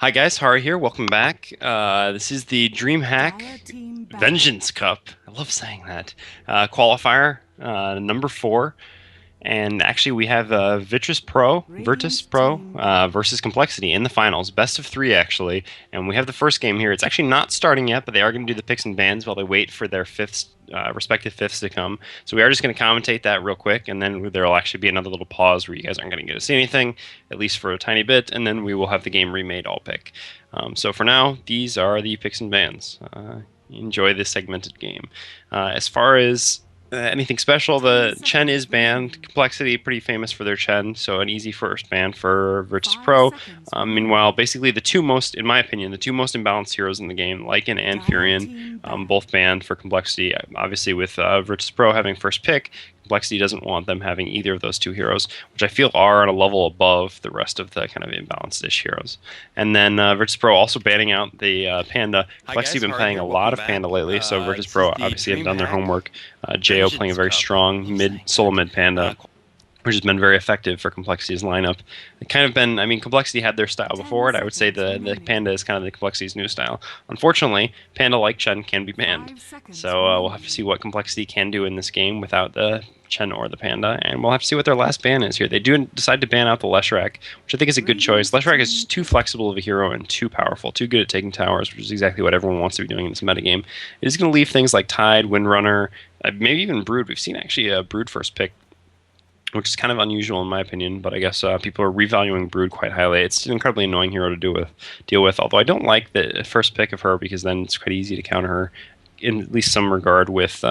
Hi guys, Hari here. Welcome back. This is the Dreamhack Vengeance Cup. I love saying that. Qualifier number 4, and actually we have Virtus.Pro versus Complexity in the finals, best of 3 actually. And we have the first game here. It's actually not starting yet, but they are going to do the picks and bans while they wait for their respective fifths to come. So we are just going to commentate that real quick, and then there will actually be another little pause where you guys aren't going to get to see anything, at least for a tiny bit, and then we will have the game remade all pick. So for now, these are the picks and bans. Enjoy this segmented game. As far as anything special, the Chen is banned. Complexity, pretty famous for their Chen, so an easy first ban for Virtus.Pro. Meanwhile, basically the two most, in my opinion, the two most imbalanced heroes in the game, Lycan and Furion, both banned for Complexity. Obviously, with Virtus.Pro having first pick, Complexity doesn't want them having either of those two heroes, which I feel are on a level above the rest of the kind of imbalanced-ish heroes. And then Virtus.Pro also banning out the Panda. Complexity has been playing a lot of Panda lately, so Virtus.Pro obviously have done their homework. Jo playing a very strong solo mid Panda, which has been very effective for Complexity's lineup. It kind of been, I mean, Complexity had their style before it. I would say the Panda is kind of the Complexity's new style. Unfortunately, Panda like Chen can be banned. So we'll have to see what Complexity can do in this game without the Chen or the Panda, and we'll have to see what their last ban is here. They do decide to ban out the Leshrac, which I think is a good choice. Leshrac is just too flexible of a hero and too powerful, too good at taking towers, which is exactly what everyone wants to be doing in this metagame. It is going to leave things like Tide, Windrunner, maybe even Brood. We've seen actually a Brood first pick, which is kind of unusual in my opinion, but I guess people are revaluing Brood quite highly. It's an incredibly annoying hero to deal with, although I don't like the first pick of her because then it's quite easy to counter her in at least some regard with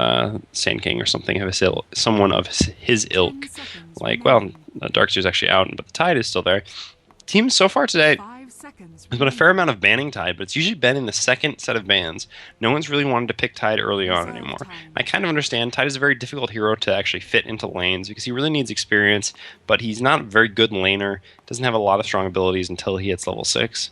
Sand King or something of someone of his ilk. Like, well, Darkseer's actually out, but the Tide is still there. Teams so far today, there's been a fair amount of banning Tide, but it's usually been in the second set of bans. No one's really wanted to pick Tide early on anymore. I kind of understand. Tide is a very difficult hero to actually fit into lanes because he really needs experience, but he's not a very good laner. Doesn't have a lot of strong abilities until he hits level 6.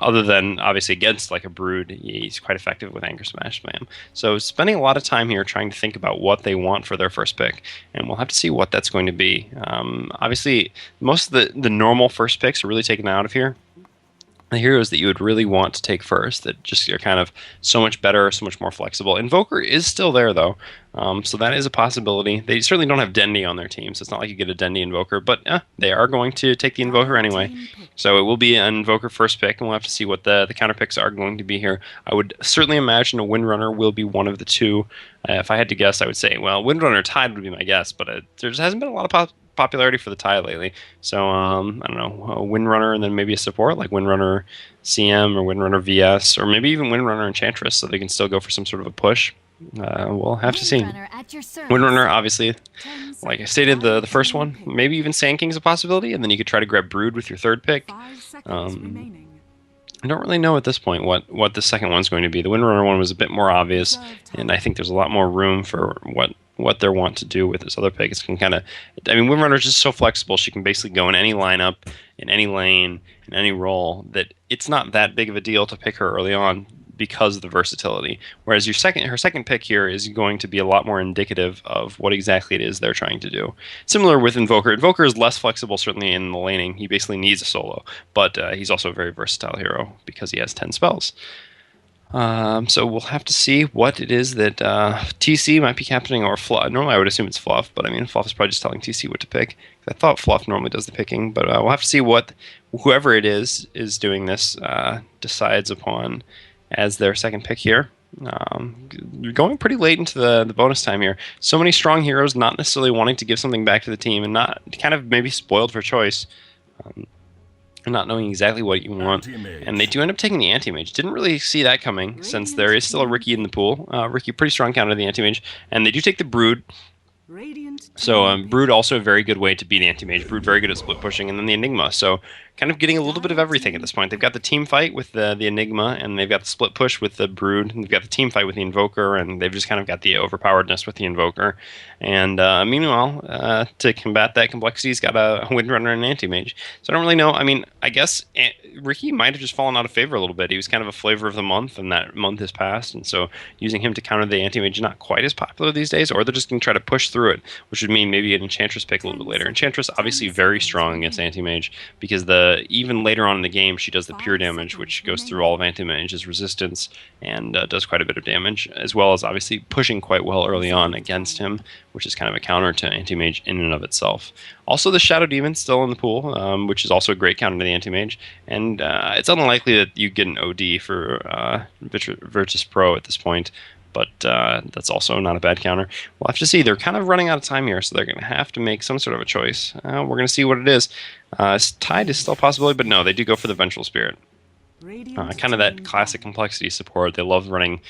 Other than, obviously, against like a Brood, he's quite effective with Anchor Smash Spam. So spending a lot of time here trying to think about what they want for their first pick, and we'll have to see what that's going to be. Obviously, most of the normal first picks are really taken out of here. The heroes that you would really want to take first that just are kind of so much better, so much more flexible. Invoker is still there, though, so that is a possibility. They certainly don't have Dendi on their team, so it's not like you get a Dendi Invoker, but they are going to take the Invoker anyway. So it will be an Invoker first pick, and we'll have to see what the counter picks are going to be here. I would certainly imagine a Windrunner will be one of the two. If I had to guess, I would say, well, Windrunner Tide would be my guess, but there just hasn't been a lot of popularity for the Tide lately. So, I don't know, a Windrunner and then maybe a support like Windrunner CM or Windrunner VS, or maybe even Windrunner Enchantress, so they can still go for some sort of a push. We'll have to see. Windrunner, obviously, like I stated, the first one, maybe even Sand King's a possibility, and then you could try to grab Brood with your third pick. I don't really know at this point what the second one's going to be. The Windrunner one was a bit more obvious, and I think there's a lot more room for what they want to do with this other pick. It's can kind of, I mean, Windrunner is just so flexible. She can basically go in any lineup, in any lane, in any role, that it's not that big of a deal to pick her early on because of the versatility. Whereas her second pick here is going to be a lot more indicative of what exactly it is they're trying to do. Similar with Invoker. Invoker is less flexible, certainly in the laning. He basically needs a solo, but he's also a very versatile hero because he has 10 spells. So we'll have to see what it is that TC might be captaining, or Fluff. Normally I would assume it's Fluff, but I mean Fluff is probably just telling TC what to pick. I thought Fluff normally does the picking, but we'll have to see what whoever it is doing this decides upon as their second pick here. Going pretty late into the bonus time here. So many strong heroes not necessarily wanting to give something back to the team and not kind of maybe spoiled for choice. Not knowing exactly what you want. And they do end up taking the Anti-Mage. Didn't really see that coming, since there is still a Riki in the pool. Riki, pretty strong counter to the Anti-Mage. And they do take the Brood. So Brood also a very good way to beat Anti-Mage. Brood very good at split pushing. And then the Enigma. So kind of getting a little bit of everything at this point. They've got the team fight with the Enigma, and they've got the split push with the Brood, and they've got the team fight with the Invoker, and they've just kind of got the overpoweredness with the Invoker. And meanwhile, to combat that, Complexity's got a Windrunner and an Anti-Mage. So I don't really know. I mean, I guess Riki might have just fallen out of favor a little bit. He was kind of a flavor of the month, and that month has passed, and so using him to counter the Anti-Mage is not quite as popular these days, or they're just going to try to push through it, which would mean maybe an Enchantress pick a little bit later. Enchantress obviously very strong against Anti-Mage because even later on in the game she does the pure damage, which goes through all of Anti-Mage's resistance and does quite a bit of damage, as well as obviously pushing quite well early on against him, which is kind of a counter to Anti-Mage in and of itself. Also, the Shadow Demon still in the pool, which is also a great counter to the Anti-Mage, and it's unlikely that you get an OD for Virtus.Pro at this point, but that's also not a bad counter. We'll have to see. They're kind of running out of time here, so they're going to have to make some sort of a choice. We're going to see what it is. Tide is still a possibility, but no, they do go for the Vengeful Spirit. Kind of that classic complexity support. They loved running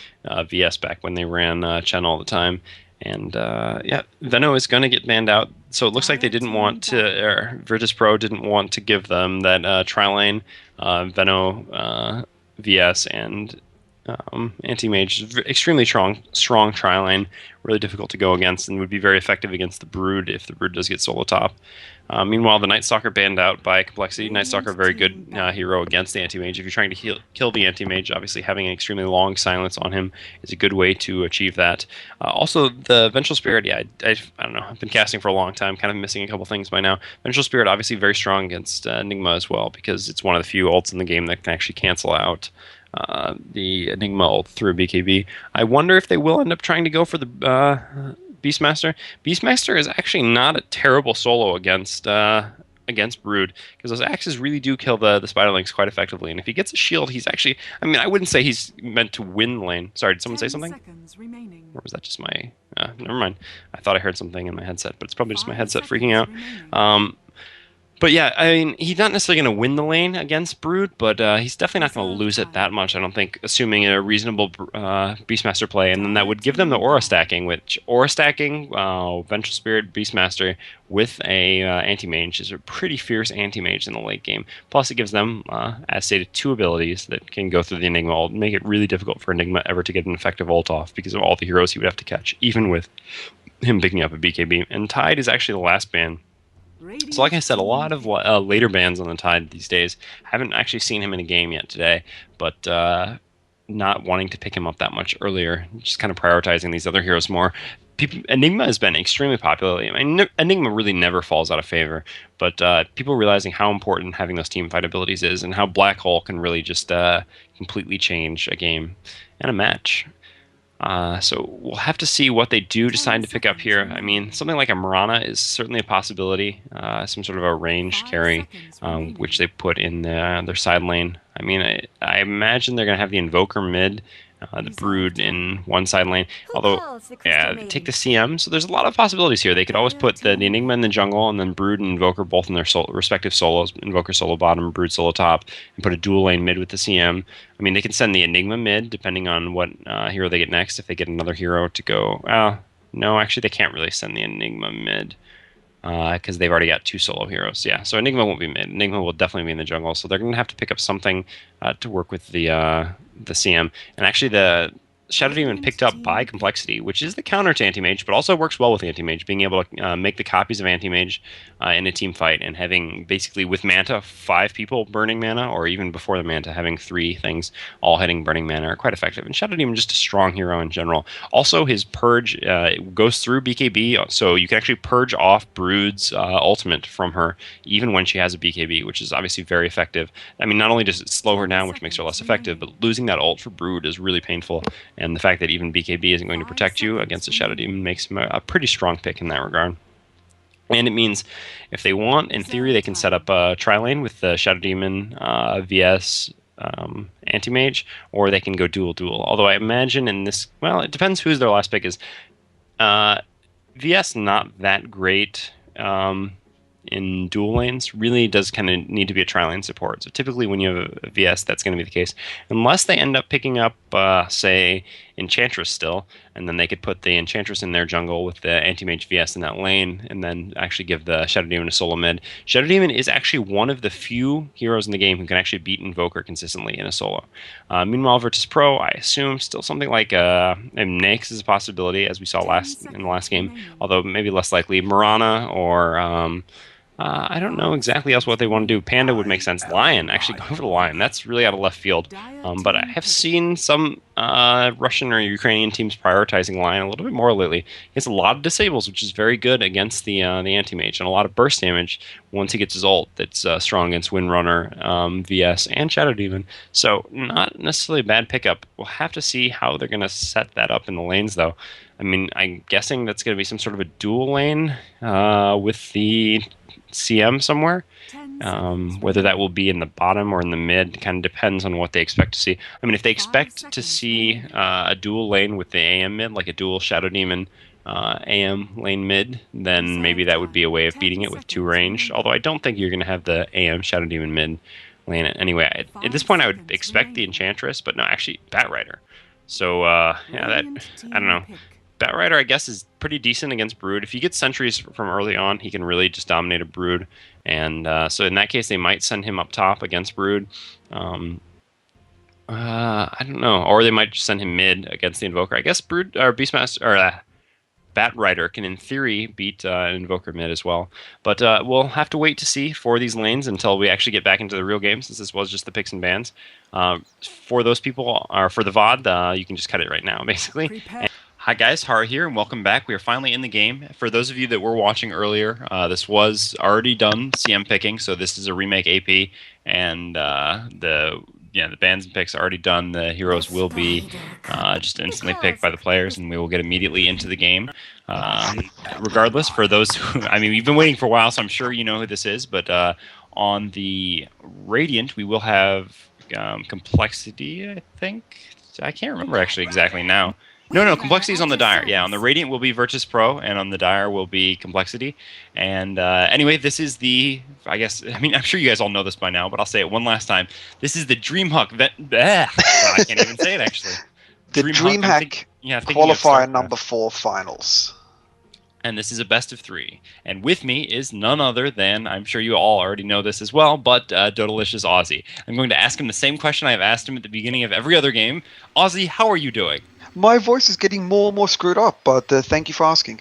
VS back when they ran Chen all the time. And yeah, Venno is going to get banned out. So it looks like they didn't want to, or Virtus.Pro didn't want to give them that tri-lane, Venno, VS, and Anti-Mage. Extremely strong tri-lane, really difficult to go against, and would be very effective against the Brood if the Brood does get solo top. Meanwhile, the Night Stalker banned out by complexity. Night Stalker, a very good hero against the Anti-Mage. If you're trying to kill the Anti-Mage, obviously having an extremely long silence on him is a good way to achieve that. Also, the Vengeful Spirit, yeah, I don't know. I've been casting for a long time, kind of missing a couple things by now. Vengeful Spirit, obviously very strong against Enigma as well, because it's one of the few ults in the game that can actually cancel out the Enigma ult through a BKB. I wonder if they will end up trying to go for the Beastmaster. Beastmaster is actually not a terrible solo against Brood, because those axes really do kill the Spiderlings quite effectively. And if he gets a shield, he's actually... I mean, I wouldn't say he's meant to win the lane. Sorry, did someone say something? Or was that just my... never mind. I thought I heard something in my headset, but it's probably just my headset freaking out. But yeah, I mean, he's not necessarily going to win the lane against Brood, but he's definitely not going to lose it that much, I don't think, assuming a reasonable Beastmaster play. And then that would give them the Aura stacking, which Aura stacking, Vengeful Spirit, Beastmaster with a Anti-Mage is a pretty fierce Anti-Mage in the late game. Plus, it gives them, as stated, 2 abilities that can go through the Enigma ult, make it really difficult for Enigma ever to get an effective ult off because of all the heroes he would have to catch, even with him picking up a BKB. And Tide is actually the last ban. So like I said, a lot of later bans on the Tide these days. Haven't actually seen him in a game yet today, but not wanting to pick him up that much earlier, just kind of prioritizing these other heroes more. Enigma has been extremely popular. I mean, Enigma really never falls out of favor, but people realizing how important having those team fight abilities is and how Black Hole can really just completely change a game and a match. So we'll have to see what they do decide to pick up here. I mean, something like a Mirana is certainly a possibility, some sort of a range carry, which they put in their side lane. I mean, I imagine they're going to have the Invoker mid, the Brood in one side lane. Although, yeah, they take the CM, so there's a lot of possibilities here. They could always put the Enigma in the jungle, and then Brood and Invoker both in their respective solos. Invoker solo bottom, Brood solo top, and put a dual lane mid with the CM. I mean, they can send the Enigma mid, depending on what hero they get next. If they get another hero to go... no, actually, they can't really send the Enigma mid, because they've already got 2 solo heroes. Yeah, so Enigma won't be mid. Enigma will definitely be in the jungle, so they're going to have to pick up something to work with the CM. And actually, the Shadow Demon picked up by Complexity, which is the counter to Anti-Mage, but also works well with Anti-Mage, being able to make the copies of Anti-Mage in a team fight, and having basically with Manta 5 people burning mana, or even before the Manta having 3 things all hitting burning mana are quite effective. And Shadow Demon just a strong hero in general. Also, his Purge goes through BKB, so you can actually purge off Brood's ultimate from her, even when she has a BKB, which is obviously very effective. I mean, not only does it slow her down, which makes her less effective, but losing that ult for Brood is really painful. And the fact that even BKB isn't going to protect you against a Shadow Demon makes him a pretty strong pick in that regard. And it means if they want, in theory, they can set up a tri-lane with the Shadow Demon, VS, Anti-Mage, or they can go dual. Although I imagine in this... Well, it depends who's their last pick is. VS not that great in dual lanes, really does kind of need to be a tri-lane support. So typically when you have a VS, that's going to be the case. Unless they end up picking up, say, Enchantress still, and then they could put the Enchantress in their jungle with the Anti-Mage VS in that lane, and then actually give the Shadow Demon a solo mid. Shadow Demon is actually one of the few heroes in the game who can actually beat Invoker consistently in a solo. Meanwhile, Virtus.Pro, I assume still something like Nyx is a possibility, as we saw in the last game, although maybe less likely. Mirana or I don't know exactly else what they want to do. Panda would make sense. Lion, actually, go for the Lion. That's really out of left field. But I have seen some Russian or Ukrainian teams prioritizing Lion a little bit more lately. He has a lot of disables, which is very good against the anti-mage, and a lot of burst damage once he gets his ult. That's strong against Windrunner, VS, and Shadow Demon. So not necessarily a bad pickup. We'll have to see how they're going to set that up in the lanes, though. I mean, I'm guessing that's going to be some sort of a dual lane with the CM somewhere. Whether that will be in the bottom or in the mid kind of depends on what they expect to see. I mean, if they expect to see a dual lane with the AM mid, like a dual Shadow Demon AM lane mid, then maybe that would be a way of beating it with 2 ranged. Although I don't think you're going to have the AM Shadow Demon mid lane it. Anyway, at this point I would expect the Enchantress, but no, actually Batrider. So, yeah, that, I don't know. Batrider, I guess, is pretty decent against Brood. If he gets sentries from early on, he can really just dominate a Brood. And so in that case, they might send him up top against Brood. I don't know. Or they might just send him mid against the Invoker. I guess Brood or Beastmaster or Batrider can, in theory, beat an Invoker mid as well. But we'll have to wait to see for these lanes until we actually get back into the real game, since this was just the picks and bans. For those people, or for the VOD, you can just cut it right now, basically. Hi guys, Hara here, and welcome back. We are finally in the game. For those of you that were watching earlier, this was already done CM picking, so this is a remake AP, and the bans and picks are already done. The heroes will be just instantly picked by the players, and we will get immediately into the game. Regardless, for those who, I mean, we've been waiting for a while, so I'm sure you know who this is, but on the Radiant, we will have Complexity, I think. I can't remember actually exactly now. No, Complexity is on the Dire. Yeah, on the Radiant will be Virtus.Pro, and on the Dire will be Complexity. And anyway, this is the, I guess, I mean, I'm sure you guys all know this by now, but I'll say it one last time. This is the Dreamhack. I can't even say it, actually. The Dreamhack Qualifier number 4 finals. And this is a best of 3. And with me is none other than, I'm sure you all already know this as well, but Dodalicious Aussie. I'm going to ask him the same question I have asked him at the beginning of every other game. Aussie, how are you doing? My voice is getting more and more screwed up, but thank you for asking.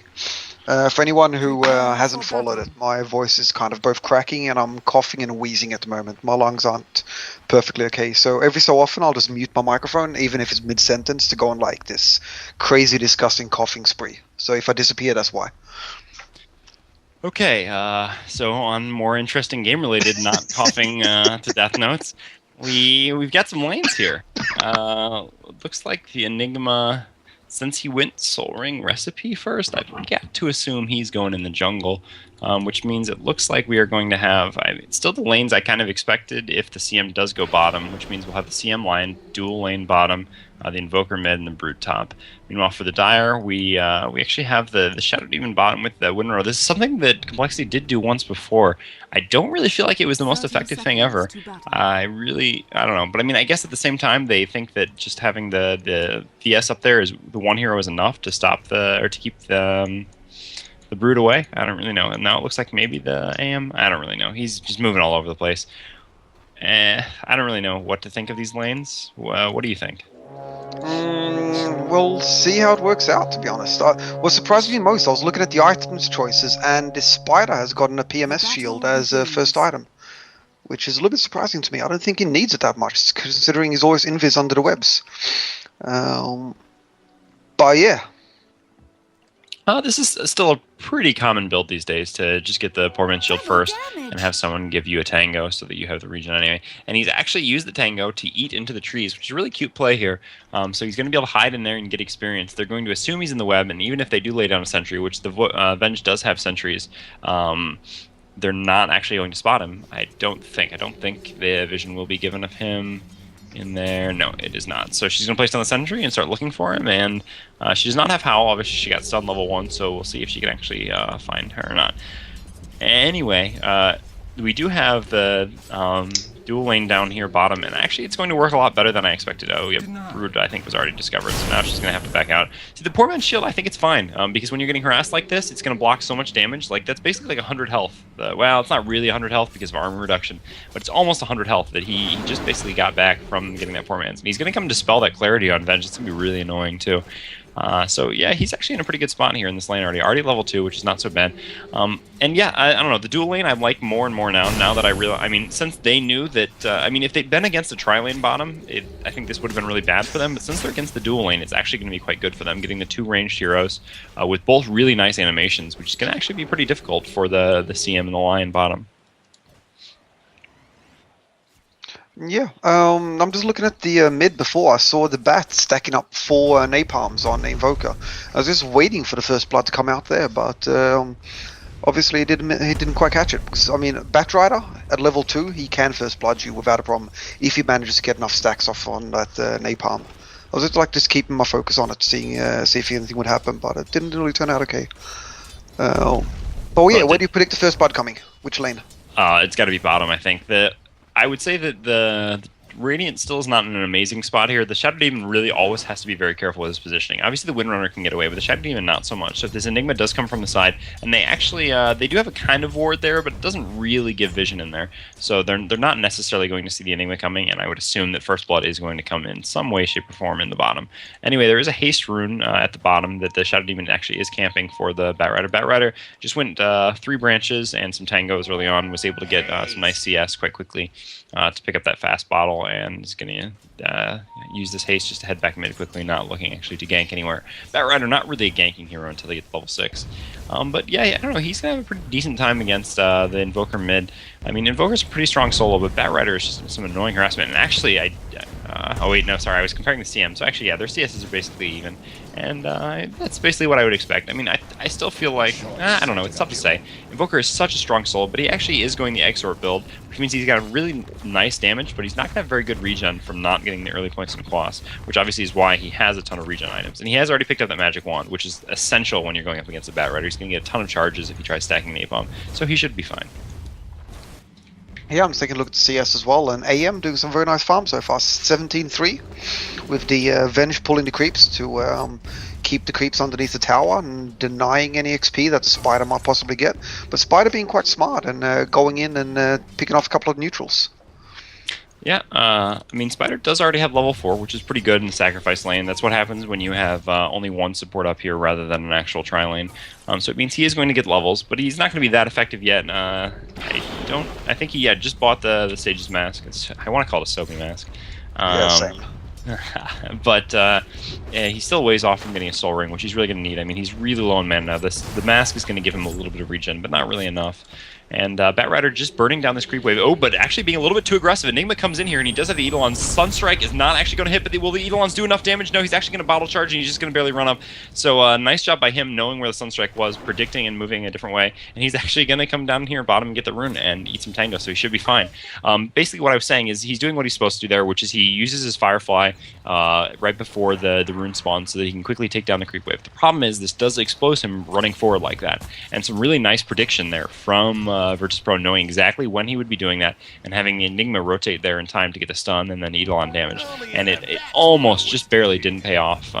For anyone who hasn't followed it, my voice is kind of both cracking and I'm coughing and wheezing at the moment. My lungs aren't perfectly okay, so every so often I'll just mute my microphone, even if it's mid-sentence, to go on like this crazy, disgusting coughing spree. So if I disappear, that's why. Okay, so on more interesting game-related, not coughing to death notes, we've got some lanes here. Looks like the Enigma, since he went Soul Ring Recipe first, I've got to assume he's going in the jungle, which means it looks like we are going to have still the lanes I kind of expected if the CM does go bottom, which means we'll have the CM line, dual lane bottom, the Invoker mid, and the Brood top. Meanwhile, for the Dire, we actually have the Shadow Demon bottom with the Windrow. This is something that Complexity did do once before. I don't really feel like it was the most effective thing ever. I don't know. But I mean, I guess at the same time, they think that just having the VS up there is the one hero is enough to stop to keep the Brood away. I don't really know. And now it looks like maybe the AM. I don't really know. He's just moving all over the place. I don't really know what to think of these lanes. What do you think? We'll see how it works out, to be honest. What surprised me most, I was looking at the items choices, and the Spider has gotten a PMS shield as a first item, which is a little bit surprising to me. I don't think he needs it that much, considering he's always invis under the webs. But yeah. This is still a pretty common build these days, to just get the Poor Man's Shield first and have someone give you a Tango so that you have the regen anyway. And he's actually used the Tango to eat into the trees, which is a really cute play here. So he's going to be able to hide in there and get experience. They're going to assume he's in the web, and even if they do lay down a sentry, which the Venge does have sentries, they're not actually going to spot him. I don't think the vision will be given of him in there. No, it is not. So she's going to place down the sentry and start looking for him, and she does not have Howl. Obviously, she got stun level 1, so we'll see if she can actually find her or not. Anyway, we do have the dual lane down here bottom, and actually it's going to work a lot better than I expected. Oh, yeah, Brood I think was already discovered, so now she's going to have to back out. See, the poor man's shield, I think it's fine, because when you're getting harassed like this, it's going to block so much damage. Like, that's basically like 100 health. Well, it's not really 100 health because of armor reduction, but it's almost 100 health that he just basically got back from getting that poor man's. And he's going to come dispel that clarity on Venge. It's going to be really annoying, too. So yeah, he's actually in a pretty good spot here in this lane already level 2, which is not so bad. And yeah, I don't know, the dual lane I like more and more now that I realize, I mean, since they knew that, I mean, if they'd been against the tri-lane bottom, I think this would have been really bad for them, but since they're against the dual lane, it's actually going to be quite good for them, getting the 2 ranged heroes with both really nice animations, which is going to actually be pretty difficult for the CM and the Lion bottom. Yeah, I'm just looking at the mid before. I saw the bat stacking up 4 napalms on the Invoker. I was just waiting for the first blood to come out there, but obviously he didn't quite catch it. Because, I mean, Bat Rider at level 2, he can first blood you without a problem if he manages to get enough stacks off on that napalm. I was just keeping my focus on it, see if anything would happen, but it didn't really turn out okay. But yeah, where do you predict the first blood coming? Which lane? It's got to be bottom, I think. I would say that the Radiant still is not in an amazing spot here. The Shadow Demon really always has to be very careful with his positioning. Obviously, the Windrunner can get away, but the Shadow Demon not so much. So if this Enigma does come from the side, and they actually they do have a kind of ward there, but it doesn't really give vision in there. So they're not necessarily going to see the Enigma coming, and I would assume that First Blood is going to come in some way, shape, or form in the bottom. Anyway, there is a haste rune at the bottom that the Shadow Demon actually is camping for the Bat Rider. Bat Rider just went 3 branches and some tangos early on, was able to get some nice CS quite quickly to pick up that fast bottle, and is going to use this haste just to head back mid quickly, not looking actually to gank anywhere. Bat Rider not really a ganking hero until they get to level 6. But yeah, I don't know, he's going to have a pretty decent time against the Invoker mid. I mean, Invoker's a pretty strong solo, but Bat Rider is just some annoying harassment. And actually, oh wait, no, sorry, I was comparing the CM. So actually, yeah, their CSs are basically even. And that's basically what I would expect. I mean, I still feel like, I don't know, it's tough to say. Invoker is such a strong solo, but he actually is going the Exort build, which means he's got really nice damage, but he's not going to have very good regen from not getting the early points in Quas, which obviously is why he has a ton of regen items. And he has already picked up that Magic Wand, which is essential when you're going up against a Bat Rider. He's going to get a ton of charges if he tries stacking Napalm, so he should be fine. Yeah, I'm taking a look at the CS as well, and AM doing some very nice farm so far. 17-3 with the Venge pulling the creeps to keep the creeps underneath the tower and denying any XP that the Spider might possibly get. But Spider being quite smart and going in and picking off a couple of neutrals. Yeah, I mean, Spider does already have level 4, which is pretty good in the sacrifice lane. That's what happens when you have only one support up here rather than an actual tri-lane. So it means he is going to get levels, but he's not going to be that effective yet. I think he just bought the Sage's Mask. I want to call it a Soapy Mask. Yeah, same. But yeah, he still weighs off from getting a Soul Ring, which he's really going to need. I mean, he's really low in mana now. The Mask is going to give him a little bit of regen, but not really enough. And Bat Rider just burning down this creep wave. Oh, but actually being a little bit too aggressive. Enigma comes in here, and he does have the Eidolon. Sunstrike is not actually going to hit, but will the Eidolons do enough damage? No, he's actually going to bottle charge, and he's just going to barely run up. So nice job by him knowing where the Sunstrike was, predicting and moving a different way. And he's actually going to come down here bottom and get the rune and eat some Tango, so he should be fine. Basically what I was saying is he's doing what he's supposed to do there, which is he uses his Firefly right before the rune spawns so that he can quickly take down the creep wave. The problem is this does expose him running forward like that. And some really nice prediction there from Virtus.Pro, knowing exactly when he would be doing that and having the Enigma rotate there in time to get the stun and then Eidolon damage. And it almost just barely didn't pay off.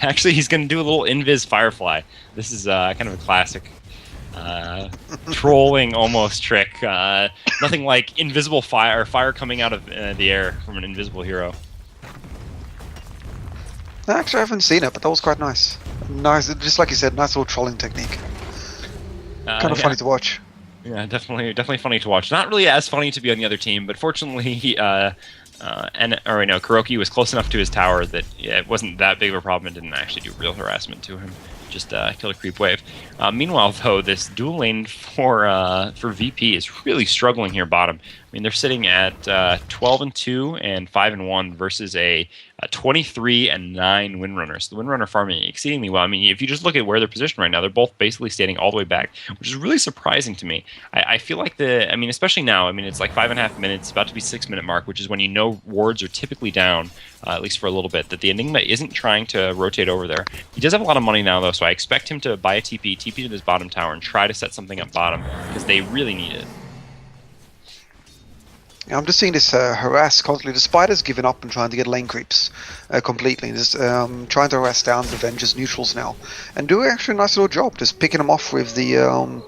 Actually, he's going to do a little Invis Firefly. This is kind of a classic trolling almost trick. Nothing like invisible fire coming out of the air from an invisible hero. Actually, I haven't seen it, but that was quite nice. Nice, just like you said, nice little trolling technique. Kind of funny to watch. Yeah, definitely funny to watch. Not really as funny to be on the other team, but fortunately, Kuroki was close enough to his tower that it wasn't that big of a problem and didn't actually do real harassment to him. Just killed a creep wave. Meanwhile, though, this dual lane for VP is really struggling here bottom. I mean, they're sitting at 12-2 and 5-1 versus a 23-9 Windrunner. So the Windrunner farming exceedingly well. I mean, if you just look at where they're positioned right now, they're both basically standing all the way back, which is really surprising to me. I feel like especially now, I mean, it's like 5.5 minutes, about to be 6-minute mark, which is when you know wards are typically down, at least for a little bit, that the Enigma isn't trying to rotate over there. He does have a lot of money now, though, so I expect him to buy a TP to this bottom tower, and try to set something up bottom, because they really need it. I'm just seeing this harass constantly. The spider's given up and trying to get lane creeps completely. Just trying to harass down the Avengers neutrals now, and doing actually a nice little job, just picking them off with the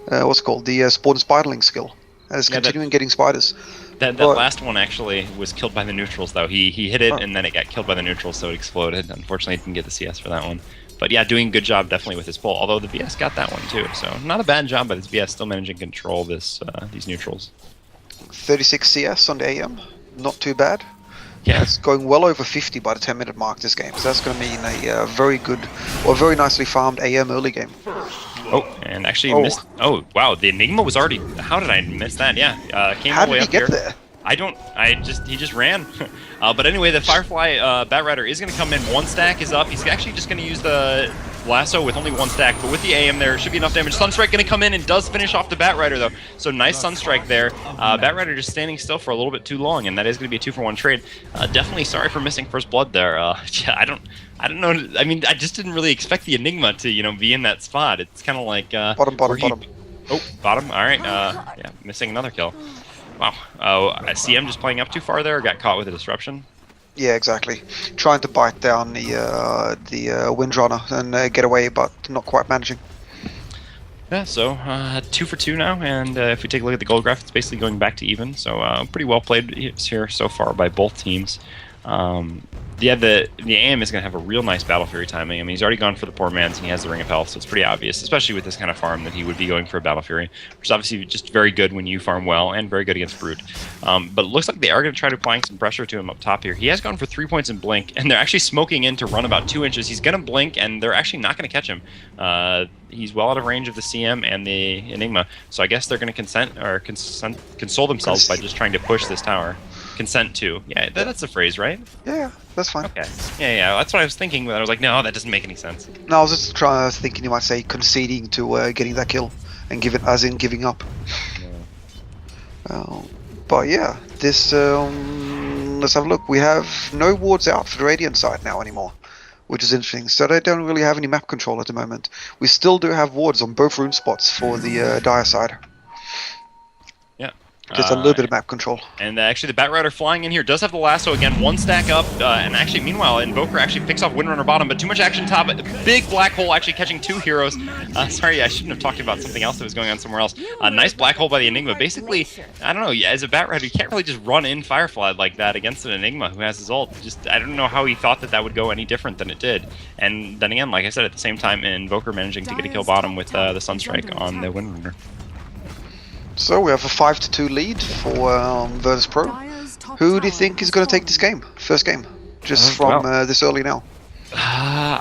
what's it called, the spawn spiderling skill. As continuing getting spiders. That last one actually was killed by the neutrals, though. He hit it and then it got killed by the neutrals, so it exploded. Unfortunately, he didn't get the CS for that one. But yeah, doing a good job definitely with his pull. Although the BS got that one too, so not a bad job by this BS, still managing to control these neutrals. 36 CS on the AM, not too bad. Yeah, it's going well over 50 by the 10-minute mark this game, so that's going to mean a very good, or very nicely farmed AM early game. Oh, and actually missed. Oh, wow, the Enigma was already. How did I miss that? Yeah, came all the way up here. How did he get there? I don't. He just ran. But anyway, the Firefly Bat Rider is going to come in. One stack is up. He's actually just going to use the lasso with only one stack, but with the AM there should be enough damage. Sunstrike going to come in and does finish off the Bat Rider though. So nice Sunstrike there. Bat Rider just standing still for a little bit too long, and that is going to be a 2-for-1 trade. Definitely sorry for missing first blood there. Yeah, I don't know. I mean, I just didn't really expect the Enigma to be in that spot. It's kind of like bottom. Oh, bottom. All right. Yeah, missing another kill. Wow. I see him just playing up too far there. Got caught with a disruption. Yeah, exactly. Trying to bite down the Windrunner and get away, but not quite managing. Yeah, so 2 for 2 now, and if we take a look at the gold graph, it's basically going back to even. So pretty well played here so far by both teams. Yeah, the AM is going to have a real nice Battle Fury timing. I mean, he's already gone for the poor man's, and he has the Ring of Health, so it's pretty obvious, especially with this kind of farm, that he would be going for a Battle Fury, which is obviously just very good when you farm well, and very good against Brood. But it looks like they are going to try to applying some pressure to him up top here. He has gone for 3 points in Blink, and they're actually smoking in to run about 2 inches. He's going to Blink, and they're actually not going to catch him. He's well out of range of the CM and the Enigma, so I guess they're going to console themselves by just trying to push this tower. Consent to. Yeah, that's a phrase, right? Yeah, that's fine. Okay. Yeah, that's what I was thinking, but I was like, no, that doesn't make any sense. No, I was just thinking you might say conceding to getting that kill, and giving up. Yeah. But yeah, this, let's have a look. We have no wards out for the Radiant side now anymore, which is interesting. So they don't really have any map control at the moment. We still do have wards on both rune spots for the Dire side. Just a little bit of map control. And actually the Bat Rider flying in here does have the lasso again, one stack up, and actually meanwhile Invoker actually picks off Windrunner bottom, but too much action top, big black hole actually catching 2 heroes. Sorry, I shouldn't have talked about something else that was going on somewhere else. Nice black hole by the Enigma. Basically, I don't know, as a Bat Rider you can't really just run in Firefly like that against an Enigma who has his ult. Just, I don't know how he thought that would go any different than it did. And then again, like I said, at the same time, Invoker managing to get a kill bottom with the Sunstrike on the Windrunner. So we have a 5-2 lead for Virtus.Pro. Who do you think is going to take this game? First game, just from this early now.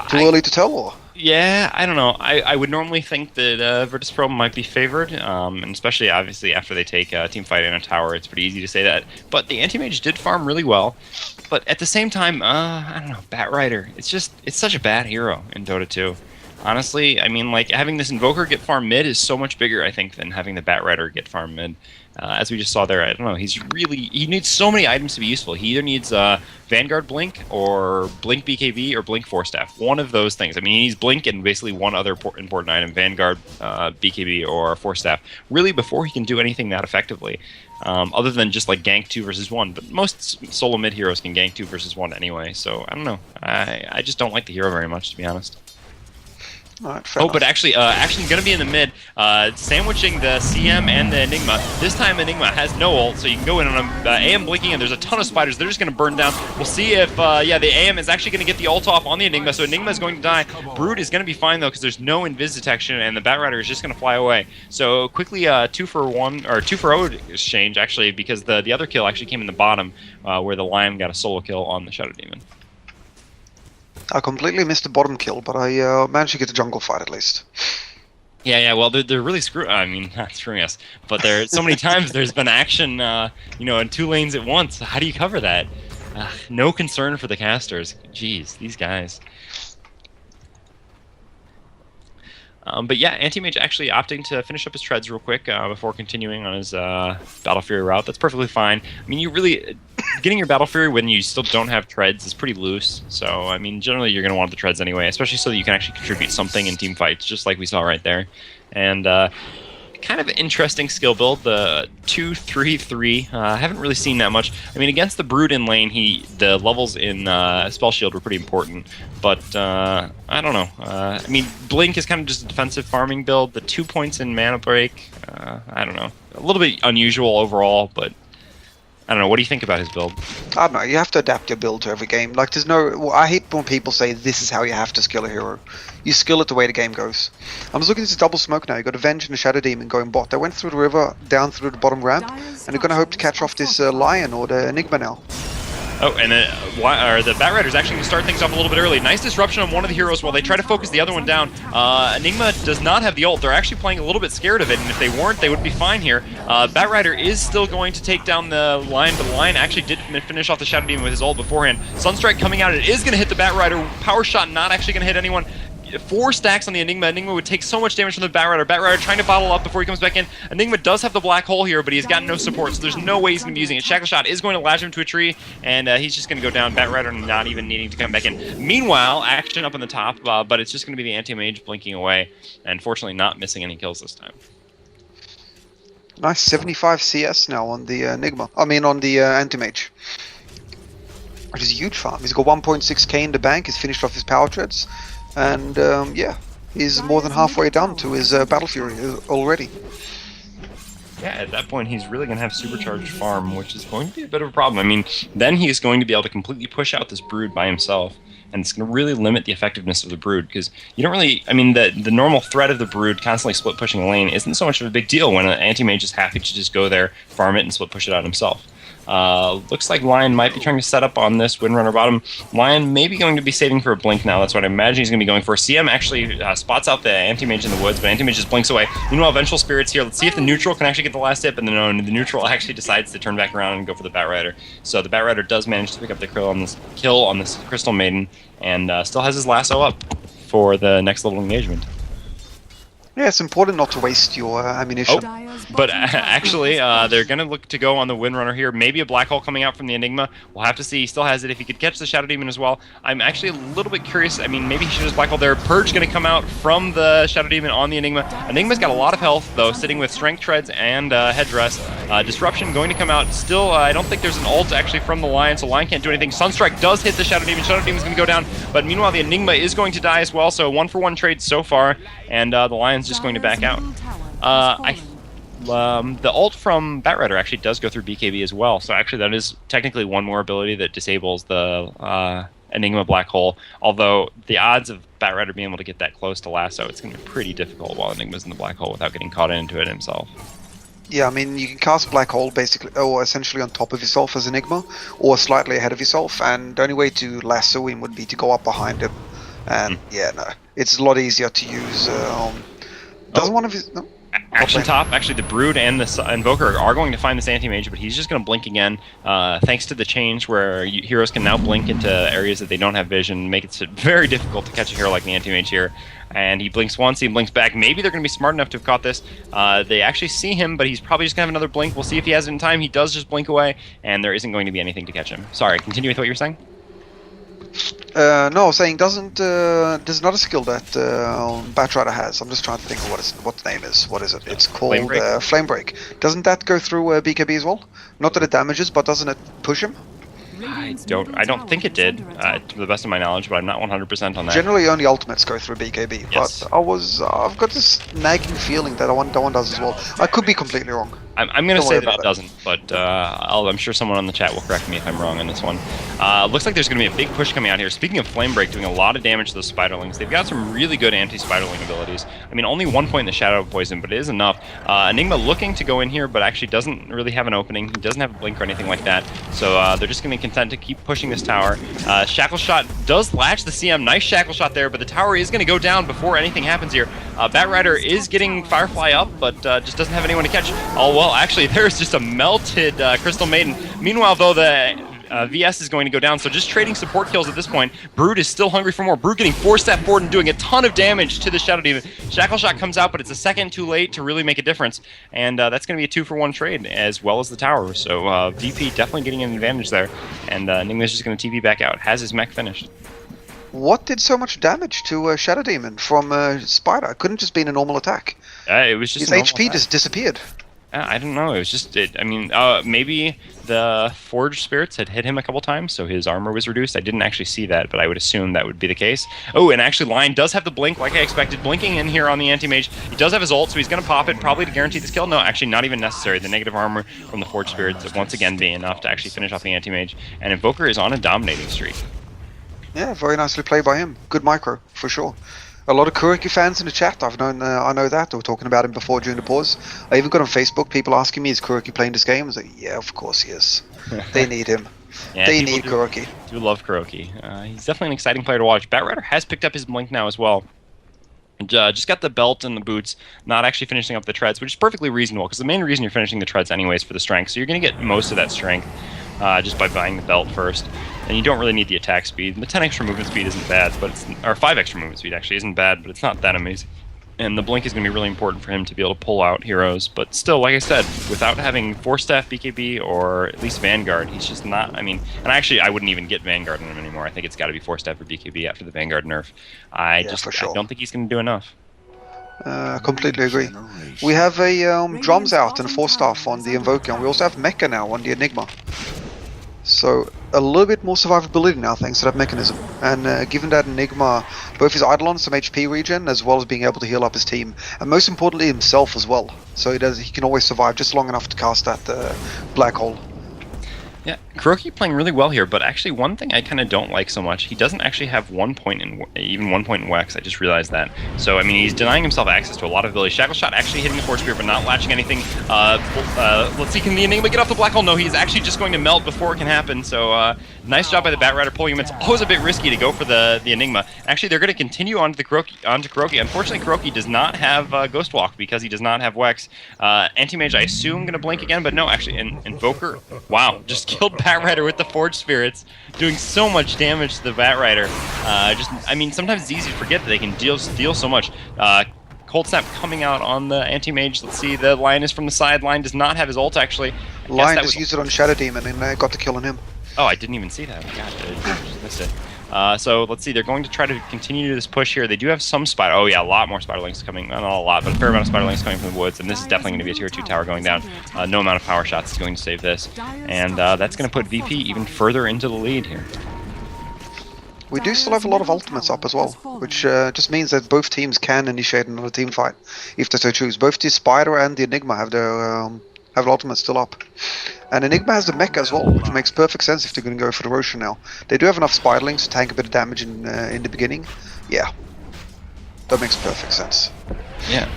Too early to tell, or? Yeah, I don't know. I would normally think that Virtus.Pro might be favored, and especially obviously after they take a team fight in a tower, it's pretty easy to say that. But the Anti-Mage did farm really well. But at the same time, I don't know, Bat Rider. It's such a bad hero in Dota 2. Honestly, I mean, like, having this Invoker get farm mid is so much bigger, I think, than having the Bat Rider get farm mid. As we just saw there, I don't know, he needs so many items to be useful. He either needs Vanguard Blink, or Blink BKB, or Blink Force Staff. One of those things. I mean, he needs Blink and basically one other important item, Vanguard, BKB, or Force Staff, really before he can do anything that effectively. Other than just like gank 2 versus 1, but most solo mid heroes can gank 2 versus 1 anyway, so I don't know. I just don't like the hero very much, to be honest. Right, but actually, Action's going to be in the mid, sandwiching the CM and the Enigma. This time Enigma has no ult, so you can go in on him. AM blinking, and there's a ton of spiders. They're just going to burn down. We'll see if, the AM is actually going to get the ult off on the Enigma, so Enigma is going to die. Brood is going to be fine, though, because there's no invis detection, and the Bat Rider is just going to fly away. So quickly, 2-for-1, or 2-for-0 exchange, actually, because the other kill actually came in the bottom, where the Lion got a solo kill on the Shadow Demon. I completely missed the bottom kill, but I managed to get the jungle fight at least. Yeah, well, they're really I mean, not screwing us, but there so many times there's been action, in 2 lanes at once. How do you cover that? No concern for the casters. Jeez, these guys. But yeah, Anti-Mage actually opting to finish up his treads real quick before continuing on his Battle Fury route. That's perfectly fine. I mean, you really... Getting your Battle Fury when you still don't have treads is pretty loose. So, I mean, generally you're going to want the treads anyway, especially so that you can actually contribute something in team fights, just like we saw right there. And kind of interesting skill build, the 2-3-3. I haven't really seen that much. I mean, against the Brood in lane, the levels in Spell Shield were pretty important, but I don't know. I mean, Blink is kind of just a defensive farming build. The 2 points in Mana Break, I don't know. A little bit unusual overall, but I don't know. What do you think about his build? I don't know. You have to adapt your build to every game. Like, there's no... Well, I hate when people say this is how you have to skill a hero. You skill it the way the game goes. I'm just looking at this double smoke now. You got Avenge and a Shadow Demon going bot. They went through the river, down through the bottom ramp, and they're going to hope to catch off this Lion or the Enigma now. Oh, and the Bat Rider's actually going to start things off a little bit early. Nice disruption on one of the heroes while they try to focus the other one down. Enigma does not have the ult. They're actually playing a little bit scared of it, and if they weren't, they would be fine here. Bat Rider is still going to take down the Lion, but the Lion actually did finish off the Shadow Demon with his ult beforehand. Sunstrike coming out. It is going to hit the Bat Rider. Power Shot not actually going to hit anyone. 4 stacks on the Enigma. Enigma would take so much damage from the Bat Rider. Bat Rider trying to bottle up before he comes back in. Enigma does have the black hole here, but he's got no support, so there's no way he's going to be using it. Shackle Shot is going to latch him to a tree, and he's just going to go down. Bat Rider not even needing to come back in. Meanwhile, action up on the top, but it's just going to be the Anti-Mage blinking away, and fortunately not missing any kills this time. Nice 75 CS now on the Enigma. I mean, on the Anti-Mage. Which is a huge farm. He's got 1.6k in the bank. He's finished off his power treads. And yeah, he's more than halfway down to his Battle Fury already. Yeah, at that point he's really going to have supercharged farm, which is going to be a bit of a problem. I mean, then he's going to be able to completely push out this Brood by himself, and it's going to really limit the effectiveness of the Brood, because you don't really... I mean, the normal threat of the Brood constantly split pushing a lane isn't so much of a big deal when an anti-mage is happy to just go there, farm it, and split push it out himself. Looks like Lion might be trying to set up on this Windrunner bottom. Lion may be going to be saving for a blink now. That's what I imagine he's going to be going for. CM actually spots out the Anti-Mage in the woods, but Anti-Mage just blinks away. Meanwhile, Vengeful Spirit's here. Let's see if the neutral can actually get the last hit, but no, the neutral actually decides to turn back around and go for the Bat Rider. So the Bat Rider does manage to pick up the kill on this Crystal Maiden, and still has his lasso up for the next little engagement. Yeah, it's important not to waste your ammunition. Oh, but actually, they're going to look to go on the Windrunner here. Maybe a Black Hole coming out from the Enigma. We'll have to see. He still has it. If he could catch the Shadow Demon as well. I'm actually a little bit curious. I mean, maybe he should have Black Hole there. Purge going to come out from the Shadow Demon on the Enigma. Enigma's got a lot of health, though, sitting with Strength Treads and Headdress. Disruption going to come out. Still, I don't think there's an ult actually from the Lion, so Lion can't do anything. Sunstrike does hit the Shadow Demon. Shadow Demon's going to go down, but meanwhile, the Enigma is going to die as well, so 1-for-1 trade so far, and the Lion's just going to back out. The ult from Bat Rider actually does go through BKB as well, so actually that is technically one more ability that disables the Enigma Black Hole, although the odds of Bat Rider being able to get that close to lasso, it's going to be pretty difficult while Enigma's in the Black Hole without getting caught into it himself. Yeah, I mean, you can cast Black Hole basically, or essentially on top of yourself as Enigma, or slightly ahead of yourself, and the only way to lasso him would be to go up behind him. And yeah, no, it's a lot easier to use doesn't one of his... No? Action top, actually the Brood and the Invoker are going to find this Anti-Mage, but he's just going to blink again, thanks to the change where heroes can now blink into areas that they don't have vision, make it very difficult to catch a hero like the Anti-Mage here. And he blinks once, he blinks back. Maybe they're going to be smart enough to have caught this. They actually see him, but he's probably just going to have another blink. We'll see if he has it in time. He does just blink away, and there isn't going to be anything to catch him. Sorry, continue with what you were saying? No, I was saying there's not a skill that Bat Rider has. I'm just trying to think of what the name is. What is it? It's called Flame Break. Doesn't that go through BKB as well? Not that it damages, but doesn't it push him? I don't think it did, to the best of my knowledge, but I'm not 100% on that. Generally, only ultimates go through BKB, yes. But I've got this nagging feeling that that one does as well. I could be completely wrong. I'm going to say that it doesn't, but I'm sure someone on the chat will correct me if I'm wrong on this one. Looks like there's going to be a big push coming out here. Speaking of Flame Break, doing a lot of damage to those Spiderlings. They've got some really good anti-Spiderling abilities. I mean, only 1 point in the Shadow Poison, but it is enough. Enigma looking to go in here, but actually doesn't really have an opening. He doesn't have a blink or anything like that, so they're just going to be content to keep pushing this tower. Shackle Shot does latch the CM. Nice Shackle Shot there, but the tower is going to go down before anything happens here. Bat Rider is getting Firefly up, but just doesn't have anyone to catch. Oh, well, actually, there's just a melted Crystal Maiden. Meanwhile, though, the VS is going to go down, so just trading support kills at this point. Brood is still hungry for more. Brood getting 4-step forward and doing a ton of damage to the Shadow Demon. Shackle Shot comes out, but it's a second too late to really make a difference, and that's going to be a 2-for-1 trade, as well as the tower. So VP definitely getting an advantage there, and Enigma's just going to TP back out. Has his mech finished. What did so much damage to Shadow Demon from Spider? It couldn't just been a normal attack. It was just His a normal HP attack. just disappeared. I don't know. It was just. Maybe the Forged Spirits had hit him a couple times, so his armor was reduced. I didn't actually see that, but I would assume that would be the case. Oh, and actually, Lion does have the blink, like I expected, blinking in here on the anti-mage. He does have his ult, so he's going to pop it, probably to guarantee this kill. No, actually, not even necessary. The negative armor from the Forged Spirits once again being enough to actually finish off the anti-mage. And Invoker is on a dominating streak. Yeah, very nicely played by him. Good micro, for sure. A lot of Kuriki fans in the chat. I know that. They were talking about him before during the pause. I even got on Facebook people asking me, is Kuriki playing this game? I was like, yeah, of course he is. They need him. Yeah, they need Kuriki. Do love Kuroki. He's definitely an exciting player to watch. Batrider has picked up his blink now as well. And, just got the belt and the boots, not actually finishing up the treads, which is perfectly reasonable, because the main reason you're finishing the treads anyways for the strength, so you're going to get most of that strength just by buying the belt first. And you don't really need the attack speed. The 10 extra movement speed isn't bad, or 5 extra movement speed actually isn't bad, but it's not that amazing. And the blink is going to be really important for him to be able to pull out heroes. But still, like I said, without having Force Staff BKB or at least Vanguard, he's just not. I mean, and actually, I wouldn't even get Vanguard on him anymore. I think it's got to be Force Staff or BKB after the Vanguard nerf. I don't think he's going to do enough. Completely agree. We have a drums out and 4-staff on the Invoker, and we also have Mecha now on the Enigma. So a little bit more survivability now thanks to that mechanism. And given that Enigma, both his Eidolon, some HP regen, as well as being able to heal up his team, and most importantly himself as well. So he can always survive just long enough to cast that black hole. Yeah, Kuroki playing really well here, but actually one thing I kind of don't like so much, he doesn't actually have 1 point in, even 1 point in Wex, I just realized that. So, I mean, he's denying himself access to a lot of abilities. Shackle Shot actually hitting the Force Spear, but not latching anything. Let's see, can the Enigma get off the black hole? No, he's actually just going to melt before it can happen, so nice job by the Batrider pulling him. It's always a bit risky to go for the Enigma. Actually, they're going to continue onto Kuroki. Unfortunately, Kuroki does not have Ghost Walk because he does not have Wex. Anti-Mage, I assume, going to blink again, but no, actually, Invoker, wow, just killed Batrider with the Forged Spirits, doing so much damage to the Batrider. I mean, sometimes it's easy to forget that they can deal so much. Cold Snap coming out on the Anti-Mage. Let's see, the Lion is from the side. Lion does not have his ult, actually. Lion just used it on Shadow Demon and got the kill on him. Oh, I didn't even see that. Oh, God, I just missed it. So let's see, they're going to try to continue this push here. They do have some spider. Oh yeah, a lot more spiderlings coming. Not a lot, but a fair amount of spiderlings coming from the woods. And this is definitely going to be a tier 2 tower going down. No amount of power shots is going to save this. And that's going to put VP even further into the lead here. We do still have a lot of ultimates up as well, which just means that both teams can initiate another team fight if they so choose. Both the Spider and the Enigma have their ultimates still up. And Enigma has the mecha as well, which makes perfect sense if they're going to go for the Roshan now. They do have enough Spiderlings to tank a bit of damage in the beginning. Yeah, that makes perfect sense. Yeah,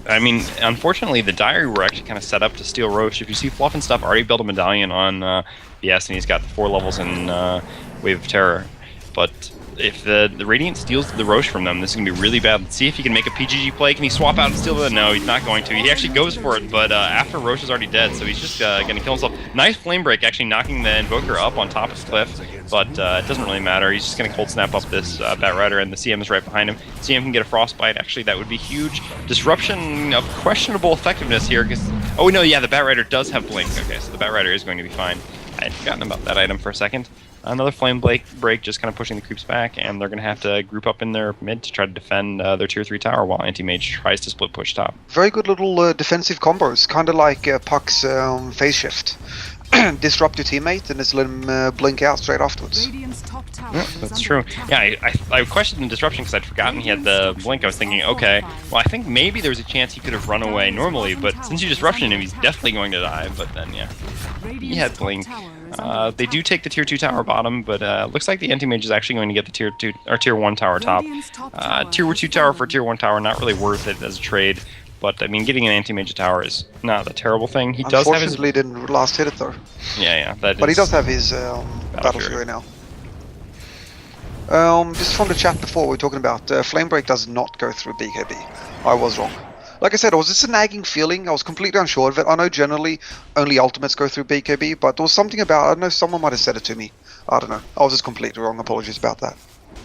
I mean, unfortunately, the Diary were actually kind of set up to steal Roche. If you see Fluff and stuff, already built a medallion on BS, and he's got the 4 levels in Wave of Terror. But if the Radiant steals the Roche from them, this is going to be really bad. Let's see if he can make a PGG play. Can he swap out and steal the... No, he's not going to. He actually goes for it, but after Roche is already dead, so he's just going to kill himself. Nice Flame Break, actually knocking the Invoker up on top of the cliff, but it doesn't really matter. He's just going to Cold Snap up this Batrider, and the CM is right behind him. CM can get a Frostbite. Actually, that would be huge. Disruption of questionable effectiveness here, because... Oh, no, yeah, the Batrider does have Blink. Okay, so the Batrider is going to be fine. I had forgotten about that item for a second. Another Flame Break, just kind of pushing the creeps back, and they're going to have to group up in their mid to try to defend their tier 3 tower while Anti-Mage tries to split push top. Very good little defensive combos, kind of like Puck's phase shift. Disrupt your teammate and just let him blink out straight afterwards. Yeah, that's true. Yeah, I questioned the disruption because I'd forgotten he had the blink. I was thinking, okay, well, I think maybe there was a chance he could have run away normally, but since you disruption him, he's definitely going to die. But then, yeah, he had blink. They do take the tier 2 tower bottom, but looks like the Anti-Mage is actually going to get the tier 1 tower top. Tier 2 tower for tier 1 tower, not really worth it as a trade. But, I mean, getting an Anti-Mage tower is not a terrible thing. He does have his... Unfortunately, didn't last hit it, though. Yeah, but he does have his Battle Fury now. Just from the chat before, we were talking about Flame Break does not go through BKB. I was wrong. Like I said, it was just a nagging feeling. I was completely unsure of it. I know generally only ultimates go through BKB, but there was something about... I don't know, someone might have said it to me. I don't know. I was just completely wrong. Apologies about that.